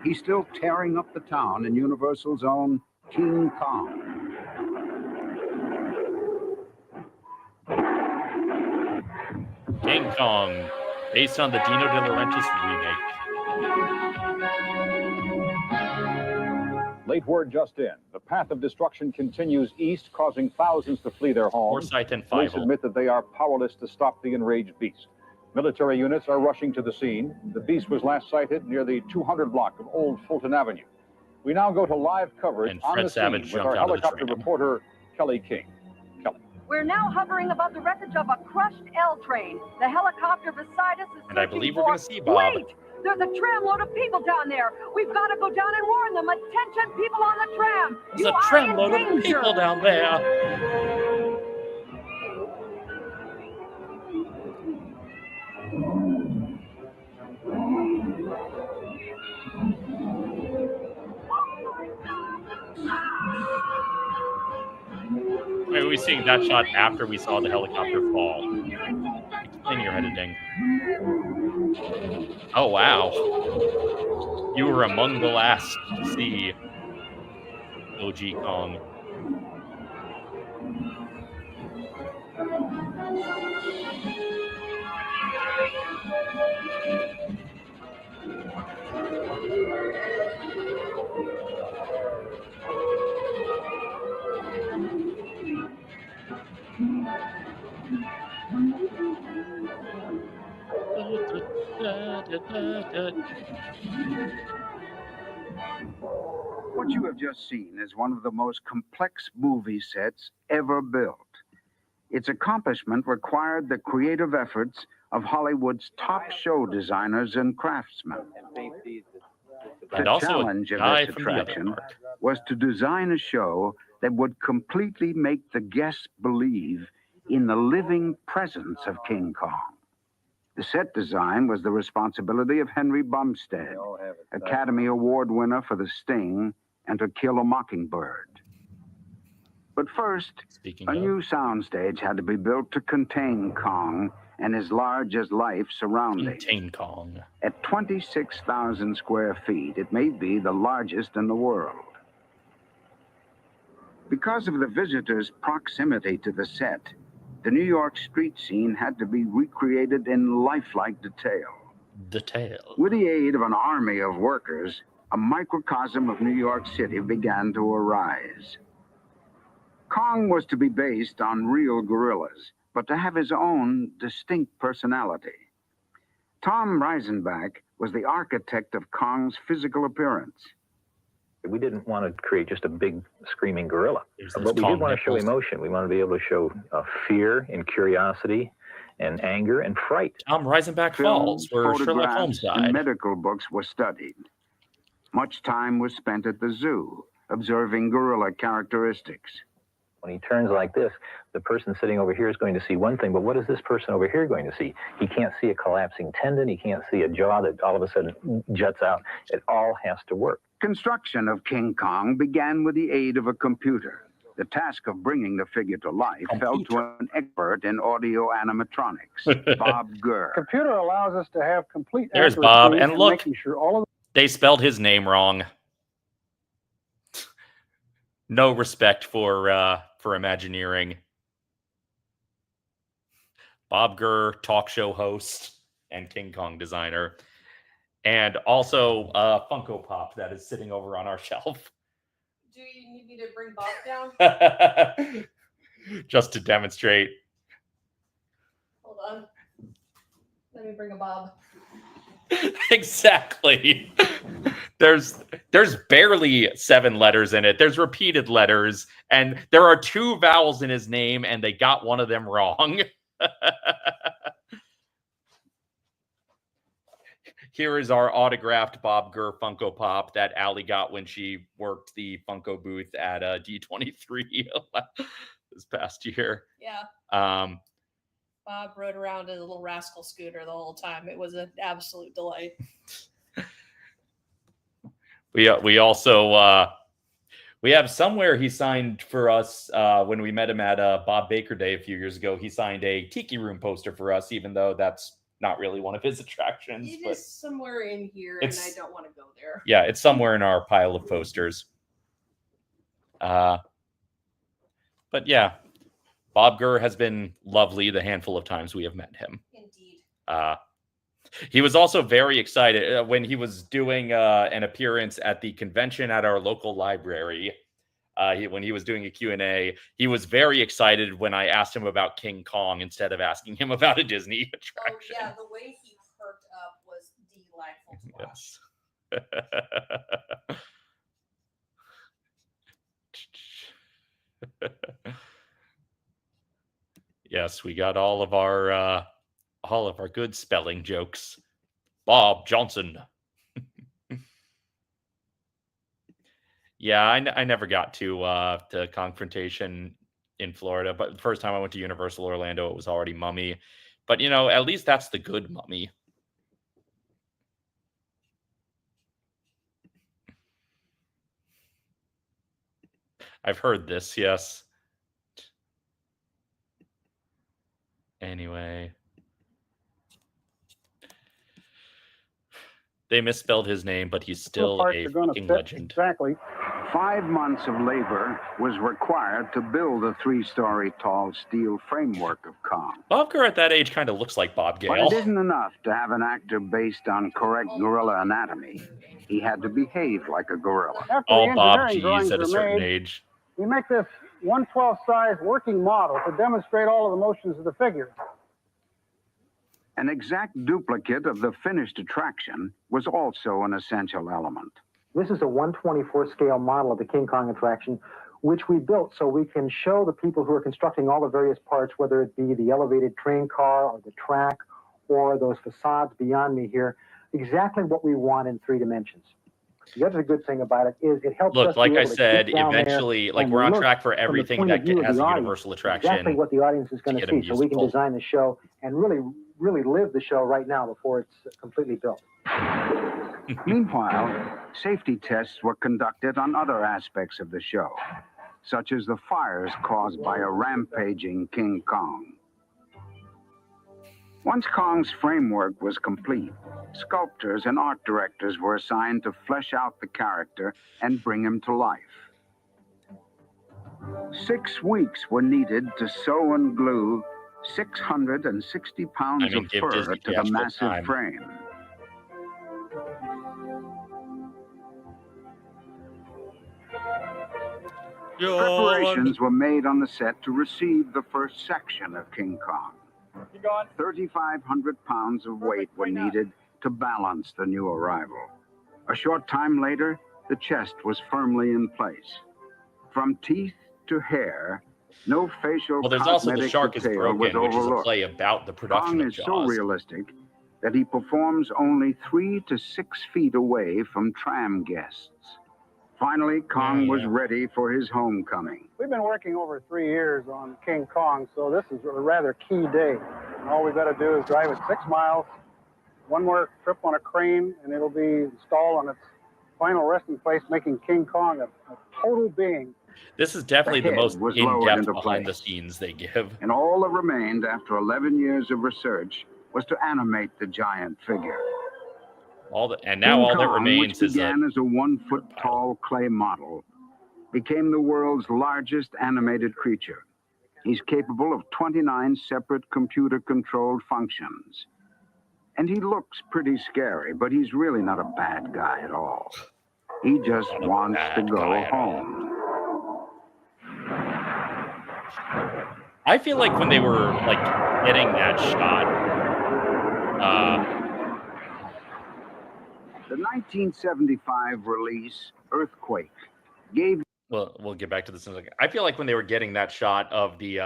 He's still tearing up the town in Universal's own King Kong. King Kong, based on the Dino De Laurentiis remake. Late word just in. The path of destruction continues east, causing thousands to flee their homes. Forsyth and Police Fievel. admit that they are powerless to stop the enraged beast. Military units are rushing to the scene. The beast was last sighted near the 200 block of Old Fulton Avenue. We now go to live coverage And on Fred the Savage scene with jumped our out of the helicopter tram. reporter, Kelly King. Kelly. We're now hovering above the wreckage of a crushed L train. The helicopter beside us is And I searching believe we're for- going to see Bob. Wait! There's a tram load of people down there. We've got to go down and warn them. Attention, people on the tram. There's You a are tram in load of danger. people down there. Wait, are we seeing that shot after we saw the helicopter fall? Explain your editing. Oh, wow. You were among the last to see OG Kong. What you have just seen is one of the most complex movie sets ever built. Its accomplishment required the creative efforts of Hollywood's top show designers and craftsmen. And The also a challenge of guy this from the other attraction was to design a show that would completely make the guests believe in the living presence of King Kong. The set design was the responsibility of Henry Bumstead, Academy Award winner for The Sting and To Kill a Mockingbird. But first, a new soundstage had to be built to contain Kong and his large-as-life surroundings. Contain Kong. At 26,000 square feet, it may be the largest in the world. Because of the visitors' proximity to the set, the New York street scene had to be recreated in lifelike detail. With the aid of an army of workers, a microcosm of New York City began to arise. Kong was to be based on real gorillas, but to have his own distinct personality. Tom Reisenbach was the architect of Kong's physical appearance. We didn't want to create just a big screaming gorilla, but we Kong did want to show nipples. emotion. We wanted to be able to show fear and curiosity and anger and fright. Tom Reisenbach Falls, where Sherlock Holmes Photographs, and died. medical books were studied. Much time was spent at the zoo, observing gorilla characteristics. When he turns like this, the person sitting over here is going to see one thing, but what is this person over here going to see? He can't see a collapsing tendon. He can't see a jaw that all of a sudden juts out. It all has to work. Construction of King Kong began with the aid of a computer. The task of bringing the figure to life fell to an expert in audio animatronics, Bob Gurr. Computer allows us to have complete There's accuracy Bob, in and look, making sure all of they spelled his name wrong. No respect for Imagineering. Bob Gurr, talk show host and King Kong designer, and also Funko Pop that is sitting over on our shelf. Do you need me to bring Bob down? Just to demonstrate. Hold on. Let me bring a Bob. Exactly. There's barely 7 letters in it. There's repeated letters, and there are 2 vowels in his name, and they got one of them wrong. Here is our autographed Bob Gurr Funko Pop that Allie got when she worked the Funko booth at D23 this past year. Yeah. Bob rode around in a little rascal scooter the whole time. It was an absolute delight. We also we have somewhere he signed for us when we met him at Bob Baker Day a few years ago. He signed a Tiki Room poster for us, even though that's not really one of his attractions. It But is somewhere in here, and I it's- don't want to go there. yeah, it's somewhere in our pile of posters. But yeah, Bob Gurr has been lovely the handful of times we have met him. Indeed. He was also very excited when he was doing an appearance at the convention at our local library. When he was doing a Q&A, he was very excited when I asked him about King Kong instead of asking him about a Disney attraction. Oh, yeah, the way he perked up was delightful to watch. Yes, we got all of our good spelling jokes. Bob Johnson. Yeah, I never got to Confrontation in Florida, but the first time I went to Universal Orlando, it was already Mummy. But, you know, at least that's the good Mummy. I've heard this, yes. Anyway. They misspelled his name, but he's still a fucking legend. Exactly. 5 months of labor was required to build a 3-story tall steel framework of Kong. Bob Gurr at that age kind of looks like Bob Gale. But it isn't enough to have an actor based on correct gorilla anatomy. He had to behave like a gorilla. All Bob G's at a certain age. We make this 1/12 size working model to demonstrate all of the motions of the figure. An exact duplicate of the finished attraction was also an essential element. This is a 1/24 scale model of the King Kong attraction, which we built so we can show the people who are constructing all the various parts, whether it be the elevated train car or the track or those facades beyond me here, exactly what we want in 3 dimensions. The other good thing about it is it helps us. Look, like I said, eventually, like we're on track for everything that has a Universal attraction. Exactly what the audience is going to see, so we can design the show and really live the show right now before it's completely built. Meanwhile, safety tests were conducted on other aspects of the show, such as the fires caused by a rampaging King Kong. Once Kong's framework was complete, sculptors and art directors were assigned to flesh out the character and bring him to life. 6 weeks were needed to sew and glue 660 pounds of fur to the massive frame. Preparations were made on the set to receive the first section of King Kong. 3,500 pounds of weight were needed to balance the new arrival. A short time later, the chest was firmly in place. From teeth to hair, no facial Well, there's also The cosmetic Shark is detail was Broken, which is a overlooked. play about the production Kong of is Jaws. so realistic that he performs only 3 to 6 feet away from tram guests. Finally, Kong was ready for his homecoming. We've been working over 3 years on King Kong, so this is a rather key day. And all we've got to do is drive it 6 miles, 1 more trip on a crane, and it'll be installed on its final resting place, making King Kong a total being. This is definitely the head most was lowered in-depth into behind the place. scenes they give. And all that remained after 11 years of research was to animate the giant figure. And now all that Kong, remains which is a began as a 1-foot-tall clay model, became the world's largest animated creature. He's capable of 29 separate computer-controlled functions. And he looks pretty scary, but he's really not a bad guy at all. He just wants to go home. I feel like when they were like getting that shot, The 1975 release, Earthquake, gave... well, we'll get back to this in a second. I feel like when they were getting that shot of the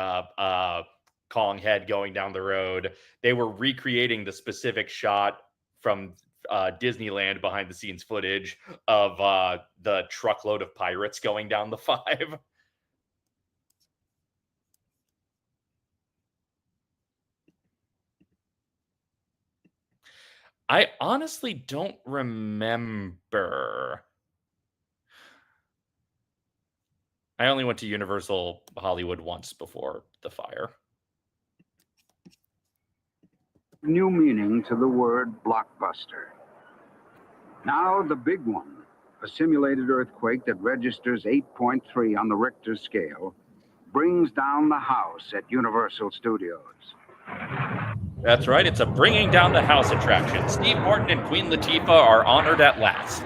Kong head going down the road, they were recreating the specific shot from Disneyland behind the scenes footage of the truckload of pirates going down the 5. I honestly don't remember. I only went to Universal Hollywood once before the fire. New meaning to the word blockbuster. Now the big one, a simulated earthquake that registers 8.3 on the Richter scale, brings down the house at Universal Studios. That's right, it's a bringing down the house attraction. Steve Martin and Queen Latifah are honored at last.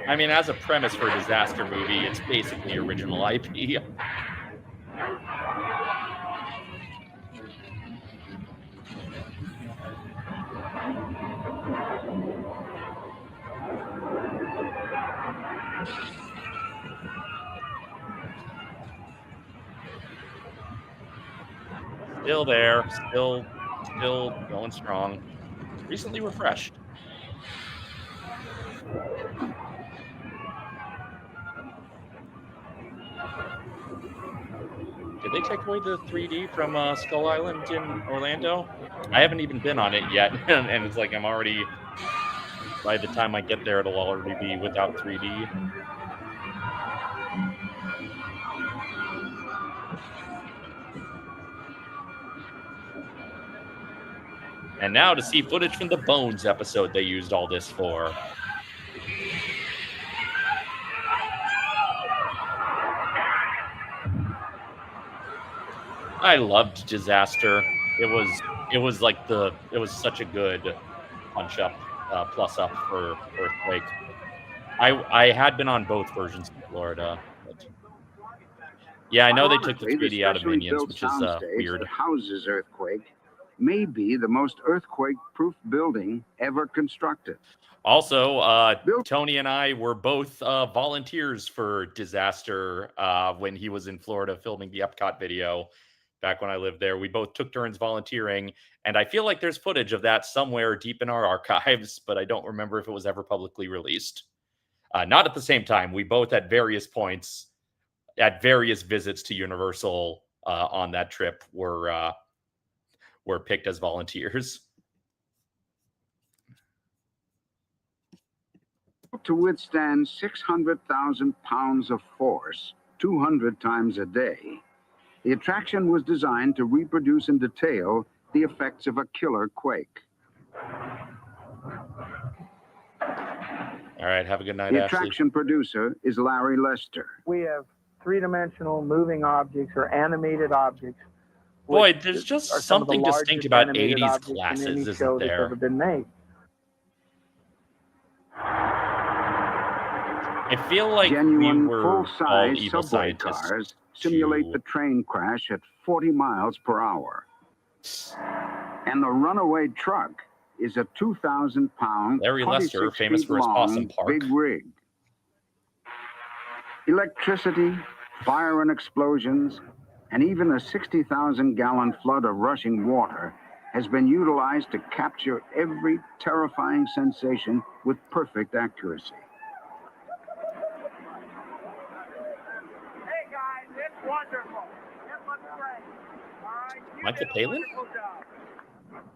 I mean, as a premise for a disaster movie, it's basically original IP. Still there. Still going strong. Recently refreshed. Did they take away the 3D from Skull Island in Orlando? I haven't even been on it yet, and it's like I'm already. By the time I get there, it'll already be without 3D. And now to see footage from the Bones episode they used all this for. I loved Disaster. It was such a good punch up, plus up for Earthquake. I had been on both versions in Florida. But yeah, I know they took the 3D out of Minions, which is weird. That houses Earthquake may be the most earthquake-proof building ever constructed. Also, Tony and I were both volunteers for Disaster when he was in Florida filming the Epcot video. Back when I lived there, we both took turns volunteering, and I feel like there's footage of that somewhere deep in our archives, but I don't remember if it was ever publicly released. Not at the same time. We both at various points, at various visits to Universal on that trip, were picked as volunteers. To withstand 600,000 pounds of force 200 times a day, the attraction was designed to reproduce in detail the effects of a killer quake. All right, have a good night, The Ashley. attraction producer is Larry Lester. We have three-dimensional moving objects or animated objects. Boy, which there's just are some of the something distinct largest about animated 80s objects in classes, any isn't show that's there? ever been made. I feel like Genuine we were all full-size evil subway scientists. cars simulate the train crash at 40 miles per hour. And the runaway truck is a 2,000-pound, Larry Lester, 26 famous feet for his long, Possum Park. big rig. Electricity, fire and explosions, and even a 60,000-gallon flood of rushing water has been utilized to capture every terrifying sensation with perfect accuracy. Hey guys, it's wonderful. It looks great. All right, you Michael did a Palin? wonderful job.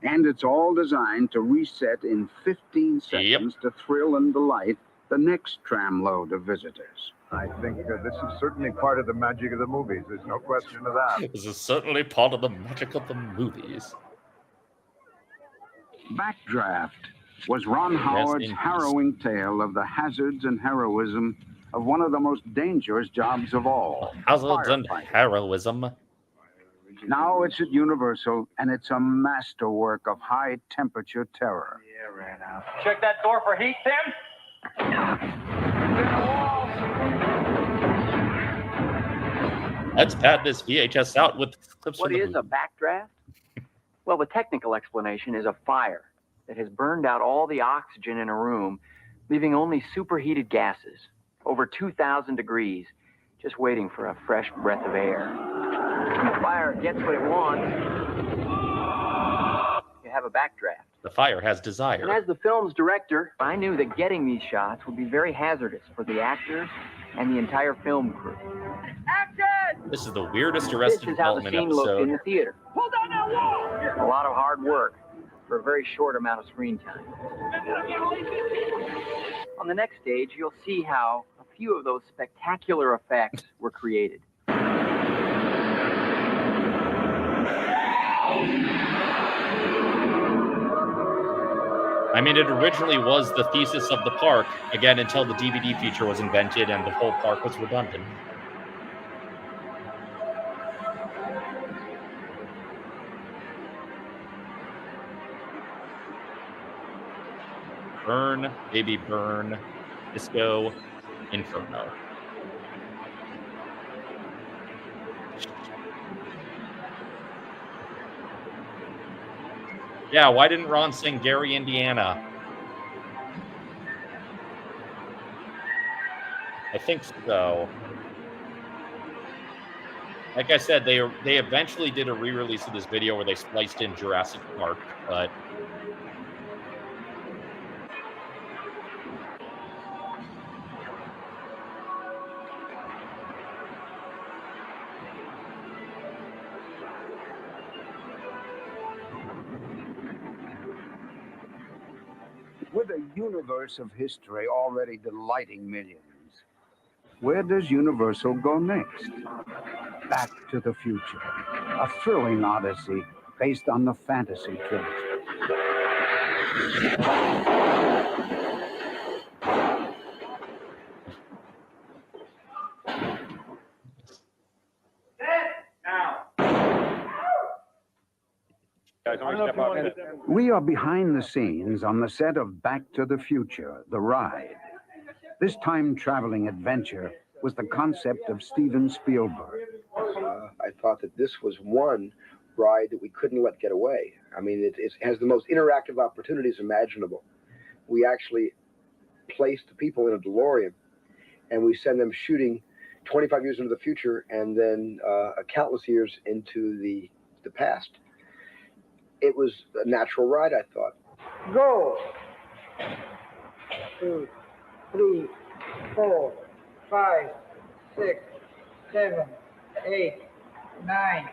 And it's all designed to reset in 15 seconds to thrill and delight the next tram load of visitors. I think this is certainly part of the magic of the movies. There's no question of that. This is certainly part of the magic of the movies. Backdraft was Ron Howard's indeed. harrowing tale of the hazards and heroism of one of the most dangerous jobs of all. Hazards and heroism. Now it's at Universal, and it's a masterwork of high-temperature terror. Yeah, ran out. Check that door for heat, Tim. Let's pad this VHS out with clips What from the is a backdraft? Well, the technical explanation is a fire that has burned out all the oxygen in a room, leaving only superheated gases, over 2,000 degrees, just waiting for a fresh breath of air. When the fire gets what it wants, you have a backdraft. The fire has And desire. as the film's director, I knew that getting these shots would be very hazardous for the actors and the entire film crew. This is the weirdest This Arrested is how the Development scene looked in episode. the theater. Pull down that wall! A lot of hard work for a very short amount of screen time. On the next stage, you'll see how a few of those spectacular effects were created. I mean, it originally was the thesis of the park, again, until the DVD feature was invented and the whole park was redundant. Burn, baby, burn, Disco Inferno. Yeah, why didn't Ron sing Gary, Indiana? I think so. Like I said, they eventually did a re-release of this video where they spliced in Jurassic Park, but With a universe of history already delighting millions, where does Universal go next? Back to the Future, a thrilling odyssey based on the fantasy trilogy. We are behind the scenes on the set of Back to the Future, the ride. This time-traveling adventure was the concept of Steven Spielberg. I thought that this was one ride that we couldn't let get away. I mean, it has the most interactive opportunities imaginable. We actually place the people in a DeLorean, and we send them shooting 25 years into the future and then countless years into the past. It was a natural ride, I thought. Go. 2, 3, 4, 5, 6, 7, 8, 9.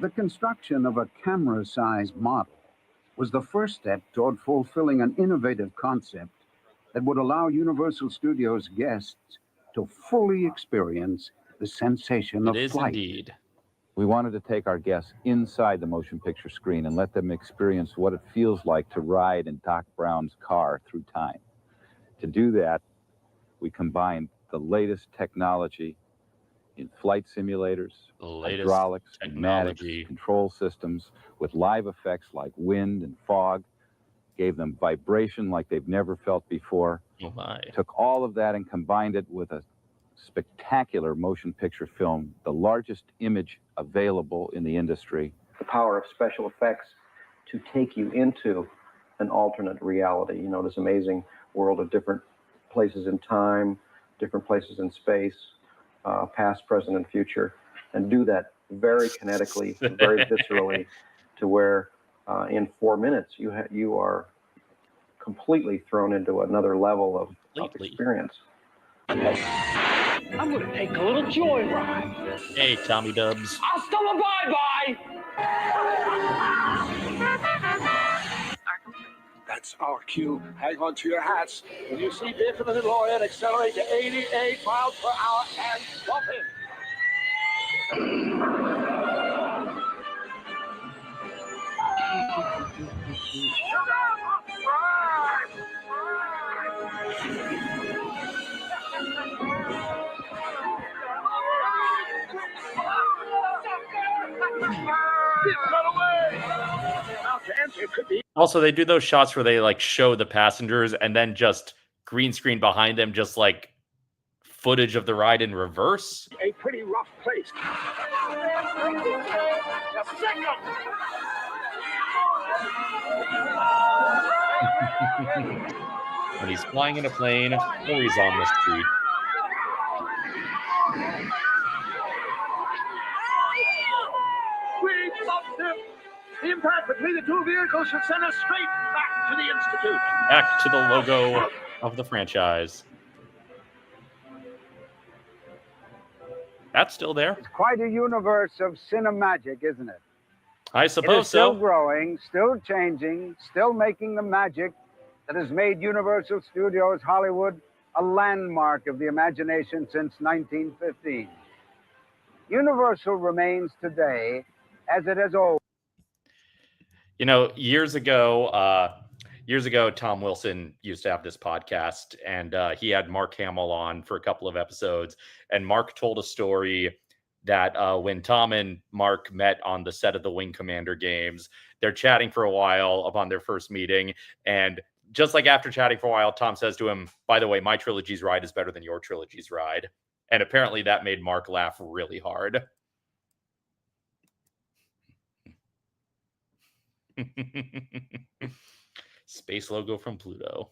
The construction of a camera-sized model was the first step toward fulfilling an innovative concept that would allow Universal Studios guests to fully experience the sensation of it is flight. indeed. We wanted to take our guests inside the motion picture screen and let them experience what it feels like to ride in Doc Brown's car through time. To do that, we combined the latest technology in flight simulators, hydraulics, pneumatics, control systems, with live effects like wind and fog, gave them vibration like they've never felt before. Oh my. Took all of that and combined it with a spectacular motion picture film, the largest image available in the industry. The power of special effects to take you into an alternate reality, you know, this amazing world of different places in time, different places in space, past, present, and future, and do that very kinetically, very viscerally, to where in 4 minutes you are completely thrown into another level of experience. I'm gonna take a little joyride. Hey, Tommy Dubs. Hasta la bye-bye! That's our cue. Hang on to your hats. When you see Biff in the DeLorean, accelerate to 88 miles per hour and jump Also, they do those shots where they like show the passengers and then just green screen behind them, just like footage of the ride in reverse. A pretty rough place. When he's flying in a plane or he's on the street. We bumped him. The impact between the two vehicles should send us straight back to the Institute. Back to the logo of the franchise. That's still there. It's quite a universe of cinemagic, isn't it? I suppose it is still so. growing, still changing, still making the magic that has made Universal Studios Hollywood a landmark of the imagination since 1915. Universal remains today as it has always. You know, years ago, Tom Wilson used to have this podcast, and he had Mark Hamill on for a couple of episodes. And Mark told a story that when Tom and Mark met on the set of the Wing Commander games, they're chatting for a while upon their first meeting. And just like after chatting for a while, Tom says to him, "By the way, my trilogy's ride is better than your trilogy's ride." And apparently that made Mark laugh really hard. Space logo from Pluto.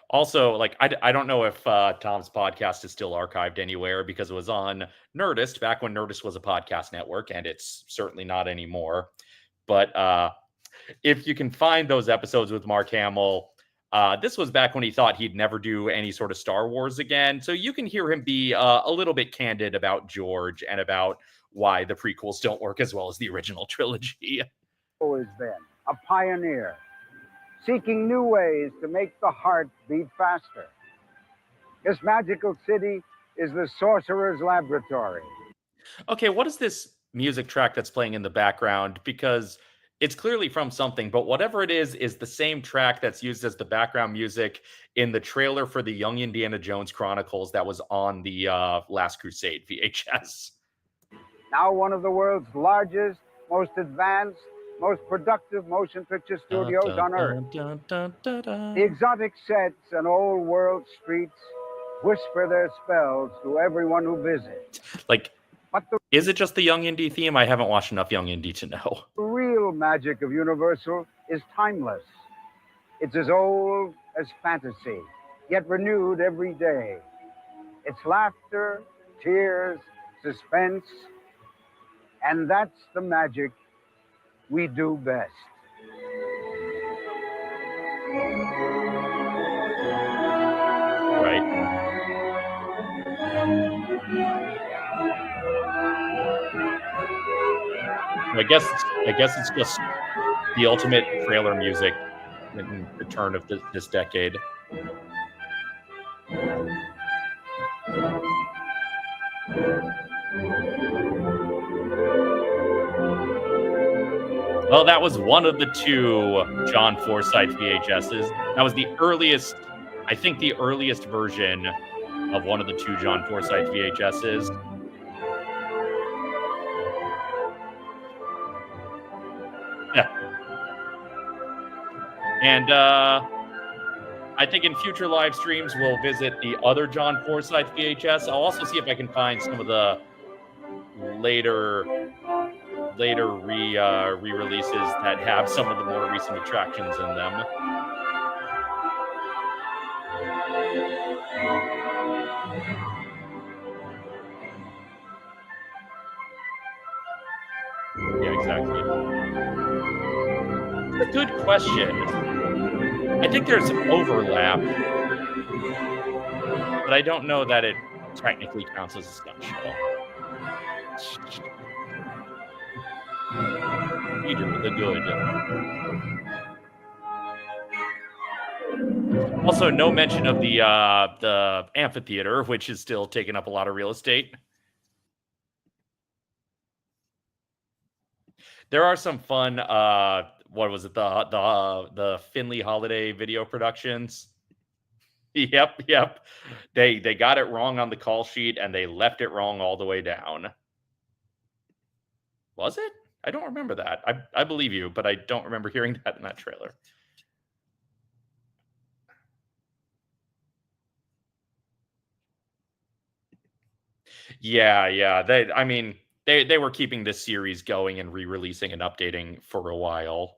Also, like, I don't know if Tom's podcast is still archived anywhere because it was on Nerdist back when Nerdist was a podcast network, and it's certainly not anymore. But if you can find those episodes with Mark Hamill, this was back when he thought he'd never do any sort of Star Wars again. So you can hear him be a little bit candid about George and about why the prequels don't work as well as the original trilogy. Always been a pioneer, seeking new ways to make the heart beat faster. This magical city is the sorcerer's laboratory. Okay, what is this music track that's playing in the background? Because it's clearly from something, but whatever it is the same track that's used as the background music in the trailer for the Young Indiana Jones Chronicles that was on the Last Crusade VHS. Now one of the world's largest, most advanced, most productive motion picture studios on Earth. The exotic sets and old world streets whisper their spells to everyone who visits. Like, is it just the Young Indy theme? I haven't watched enough Young Indy to know. The real magic of Universal is timeless. It's as old as fantasy, yet renewed every day. It's laughter, tears, suspense, and that's the magic we do best. Right. I guess it's just the ultimate trailer music in the turn of this decade. Well, that was one of the two John Forsythe VHSs. That was the earliest, I think the earliest version of one of the two John Forsythe VHSs. Yeah. And I think in future live streams, we'll visit the other John Forsythe VHS. I'll also see if I can find some of the later re-releases that have some of the more recent attractions in them. Yeah, exactly. It's a good question. I think there's some overlap, but I don't know that it technically counts as a stunt show. Peter the Good. Also, no mention of the amphitheater, which is still taking up a lot of real estate. There are some fun. What was it? The Finley Holiday video productions. Yep. They got it wrong on the call sheet and they left it wrong all the way down. Was it? I don't remember that. I believe you, but I don't remember hearing that in that trailer. Yeah. They were keeping this series going and re-releasing and updating for a while.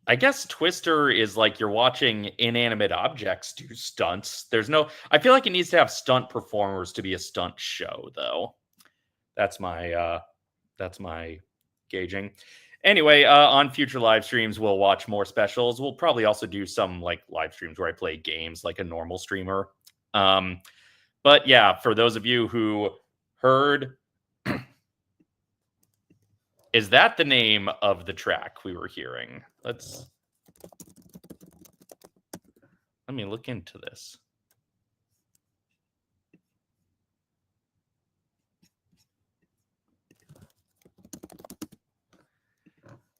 I guess Twister is like you're watching inanimate objects do stunts. I feel like it needs to have stunt performers to be a stunt show, though. That's my gauging. Anyway, on future live streams, we'll watch more specials. We'll probably also do some like live streams where I play games like a normal streamer. But yeah, for those of you who heard, is that the name of the track we were hearing? Let me look into this.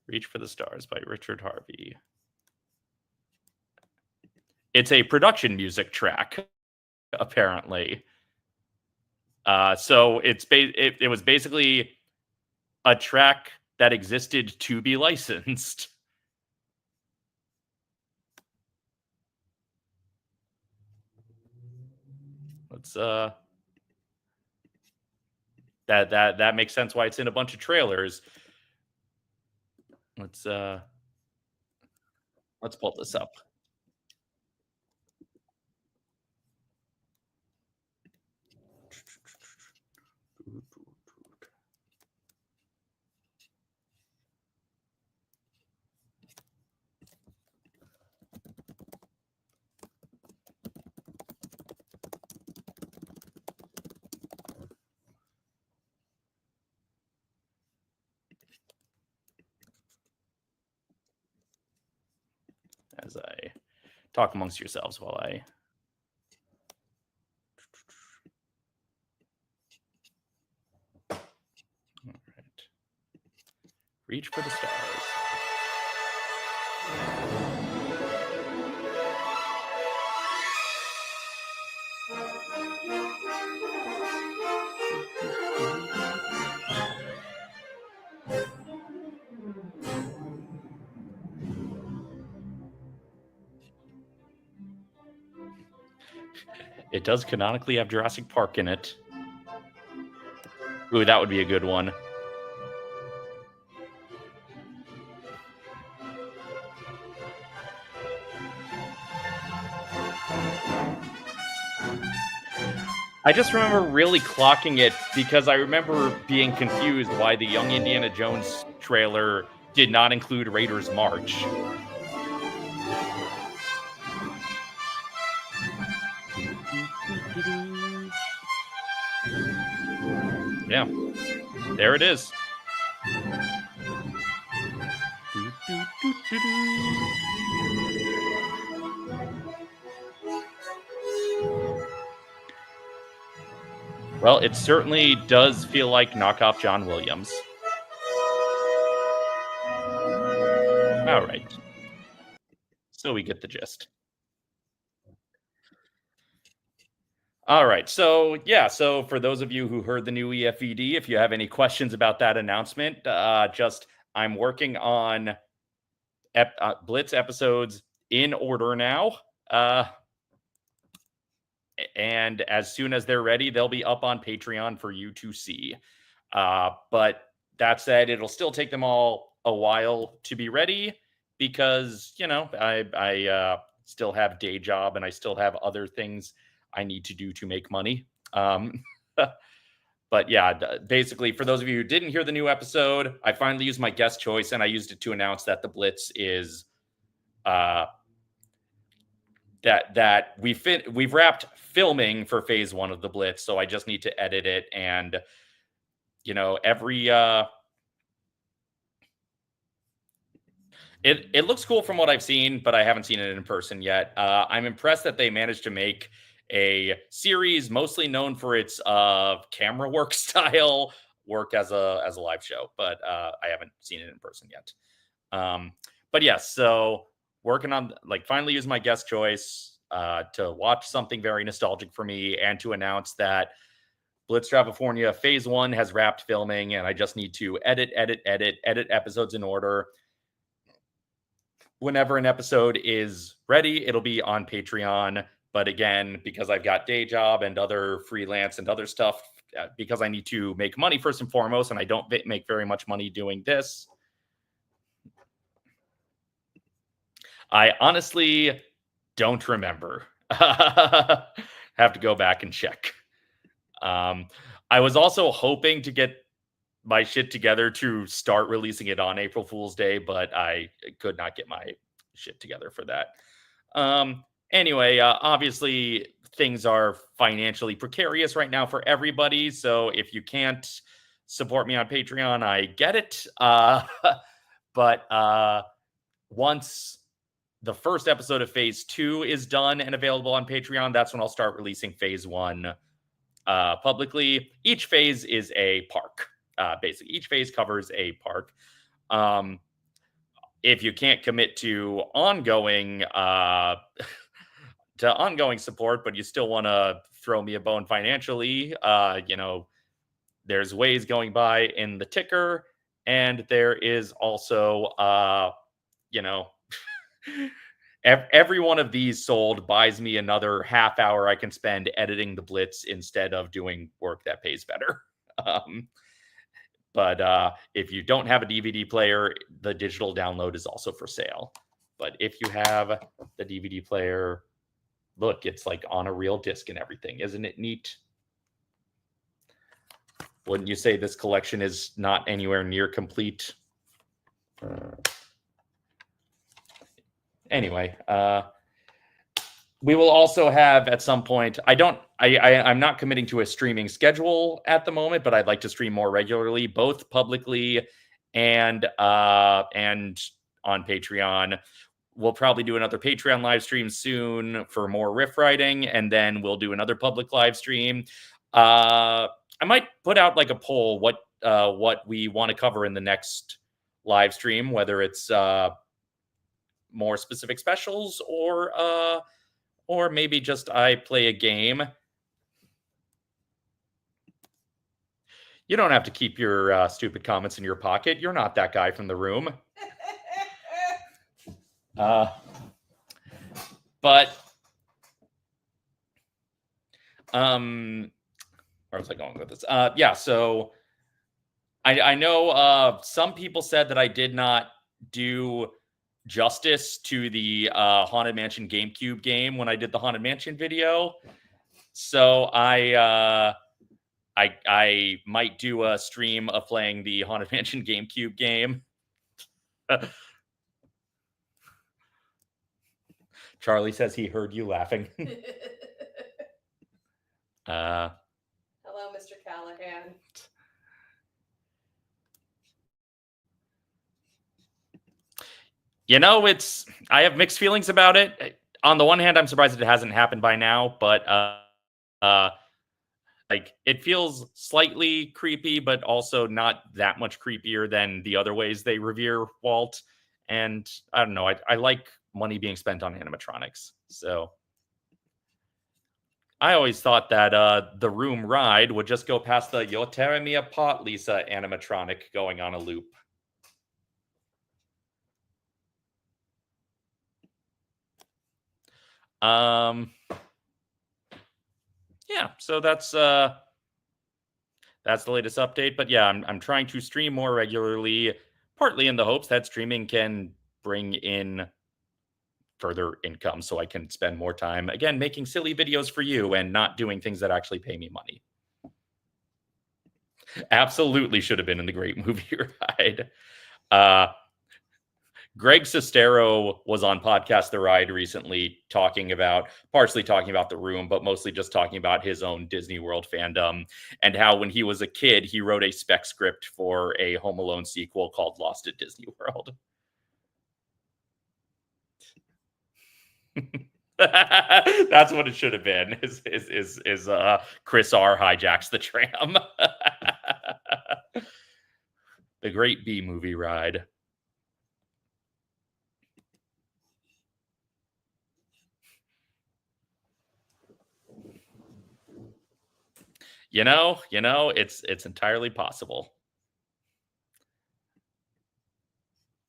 Reach for the Stars by Richard Harvey. It's a production music track, apparently. So it was basically a track that existed to be licensed. that makes sense why it's in a bunch of trailers. Let's pull this up. As I talk amongst yourselves while I all right. Reach for the stars. It does canonically have Jurassic Park in it. Ooh, that would be a good one. I just remember really clocking it because I remember being confused why the Young Indiana Jones trailer did not include Raiders March. Yeah, there it is. Well, it certainly does feel like knockoff John Williams. All right. So we get the gist. All right. So, yeah. So for those of you who heard the new EFED, if you have any questions about that announcement, I'm working on Blitz episodes in order now. And as soon as they're ready, they'll be up on Patreon for you to see. But that said, it'll still take them all a while to be ready because, you know, I still have day job and I still have other things I need to do to make money. But yeah, basically, for those of you who didn't hear the new episode, I finally used my guest choice and I used it to announce that the Blitz is that we've wrapped filming for phase 1 of the Blitz, so I just need to edit it. And you know, it looks cool from what I've seen, but I haven't seen it in person yet. I'm impressed that they managed to make a series mostly known for its camera work style work as a live show, but I haven't seen it in person yet. But yes, so working on finally use my guest choice to watch something very nostalgic for me and to announce that Blitz Travelfornia phase 1 has wrapped filming and I just need to edit episodes in order. Whenever an episode is ready, it'll be on Patreon. But again, because I've got day job and other freelance and other stuff, because I need to make money first and foremost, and I don't make very much money doing this, I honestly don't remember. Have to go back and check. I was also hoping to get my shit together to start releasing it on April Fool's Day, but I could not get my shit together for that. Anyway, obviously things are financially precarious right now for everybody. So if you can't support me on Patreon, I get it. But once the first episode of phase 2 is done and available on Patreon, that's when I'll start releasing phase 1 publicly. Each phase is a park. Basically, each phase covers a park. If you can't commit to ongoing support, but you still want to throw me a bone financially, you know, there's ways going by in the ticker, and there is also, you know, every one of these sold buys me another half hour I can spend editing the Blitz instead of doing work that pays better. But if you don't have a DVD player, the digital download is also for sale. But if you have the DVD player, look, it's like on a real disc and everything. Isn't it neat? Wouldn't you say this collection is not anywhere near complete? Anyway, we will also have at some point, I'm not committing to a streaming schedule at the moment, but I'd like to stream more regularly, both publicly and on Patreon. We'll probably do another Patreon live stream soon for more riff writing, and then we'll do another public live stream. I might put out like a poll what we want to cover in the next live stream, whether it's more specific specials or maybe just I play a game. You don't have to keep your stupid comments in your pocket. You're not that guy from the room. But where was I going with this? Yeah, so I know some people said that I did not do justice to the Haunted Mansion GameCube game when I did the Haunted Mansion video. So I might do a stream of playing the Haunted Mansion GameCube game. Charlie says he heard you laughing. Hello, Mr. Callahan. You know, I have mixed feelings about it. On the one hand, I'm surprised it hasn't happened by now, but like it feels slightly creepy, but also not that much creepier than the other ways they revere Walt. And I don't know, I like money being spent on animatronics. So I always thought that the Room ride would just go past the "You're tearing me apart, Lisa" animatronic going on a loop. Yeah, so that's the latest update. But yeah, I'm trying to stream more regularly, partly in the hopes that streaming can bring in further income so I can spend more time, again, making silly videos for you and not doing things that actually pay me money. Absolutely should have been in the Great Movie Ride. Greg Sestero was on Podcast The Ride recently partially talking about The Room, but mostly just talking about his own Disney World fandom and how when he was a kid, he wrote a spec script for a Home Alone sequel called Lost at Disney World. That's what it should have been. Is Chris R hijacks the tram. The Great B Movie Ride. You know, it's entirely possible.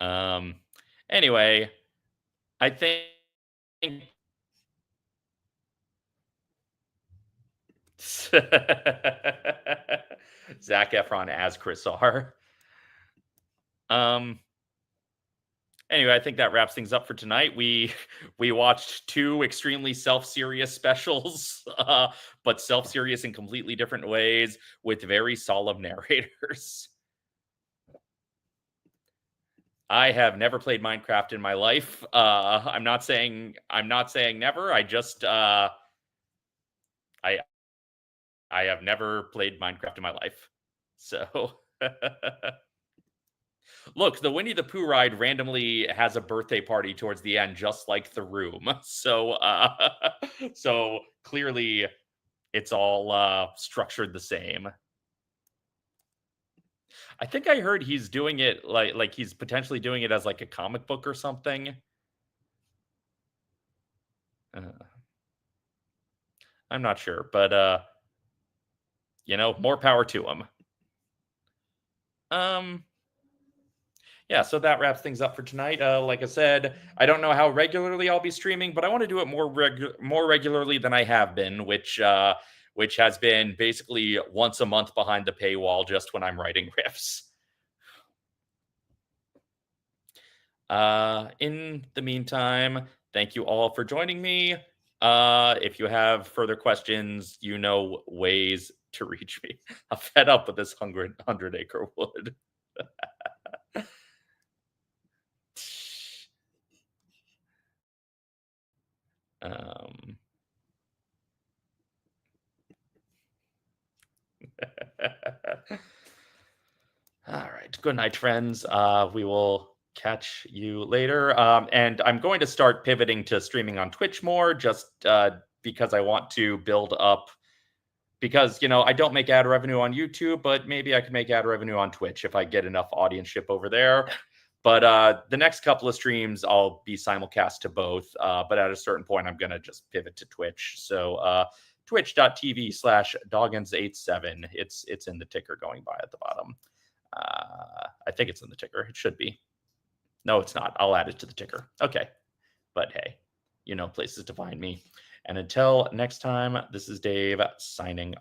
Anyway, I think Zac Efron as Chris R. Anyway, I think that wraps things up for tonight. We watched two extremely self-serious specials, but self-serious in completely different ways with very solemn narrators. I have never played Minecraft in my life. I'm not saying never. I just I have never played Minecraft in my life. So look, the Winnie the Pooh ride randomly has a birthday party towards the end, just like The Room. So so clearly it's all structured the same. I think I heard he's doing it like he's potentially doing it as like a comic book or something. I'm not sure, but more power to him. Yeah, so that wraps things up for tonight. Like I said, I don't know how regularly I'll be streaming, but I want to do it more regularly than I have been, which which has been basically once a month behind the paywall just when I'm writing riffs. In the meantime, thank you all for joining me. If you have further questions, you know ways to reach me. I'm fed up with this 100 acre wood. All right. Good night, friends. We will catch you later. And I'm going to start pivoting to streaming on Twitch more, just because I want to build up. Because, you know, I don't make ad revenue on YouTube, but maybe I can make ad revenue on Twitch if I get enough audienceship over there. But the next couple of streams, I'll be simulcast to both. But at a certain point, I'm going to just pivot to Twitch. So twitch.tv/Doggins87. It's in the ticker going by at the bottom. I think it's in the ticker. It should be. No, it's not. I'll add it to the ticker. Okay. But hey, you know places to find me. And until next time, this is Dave signing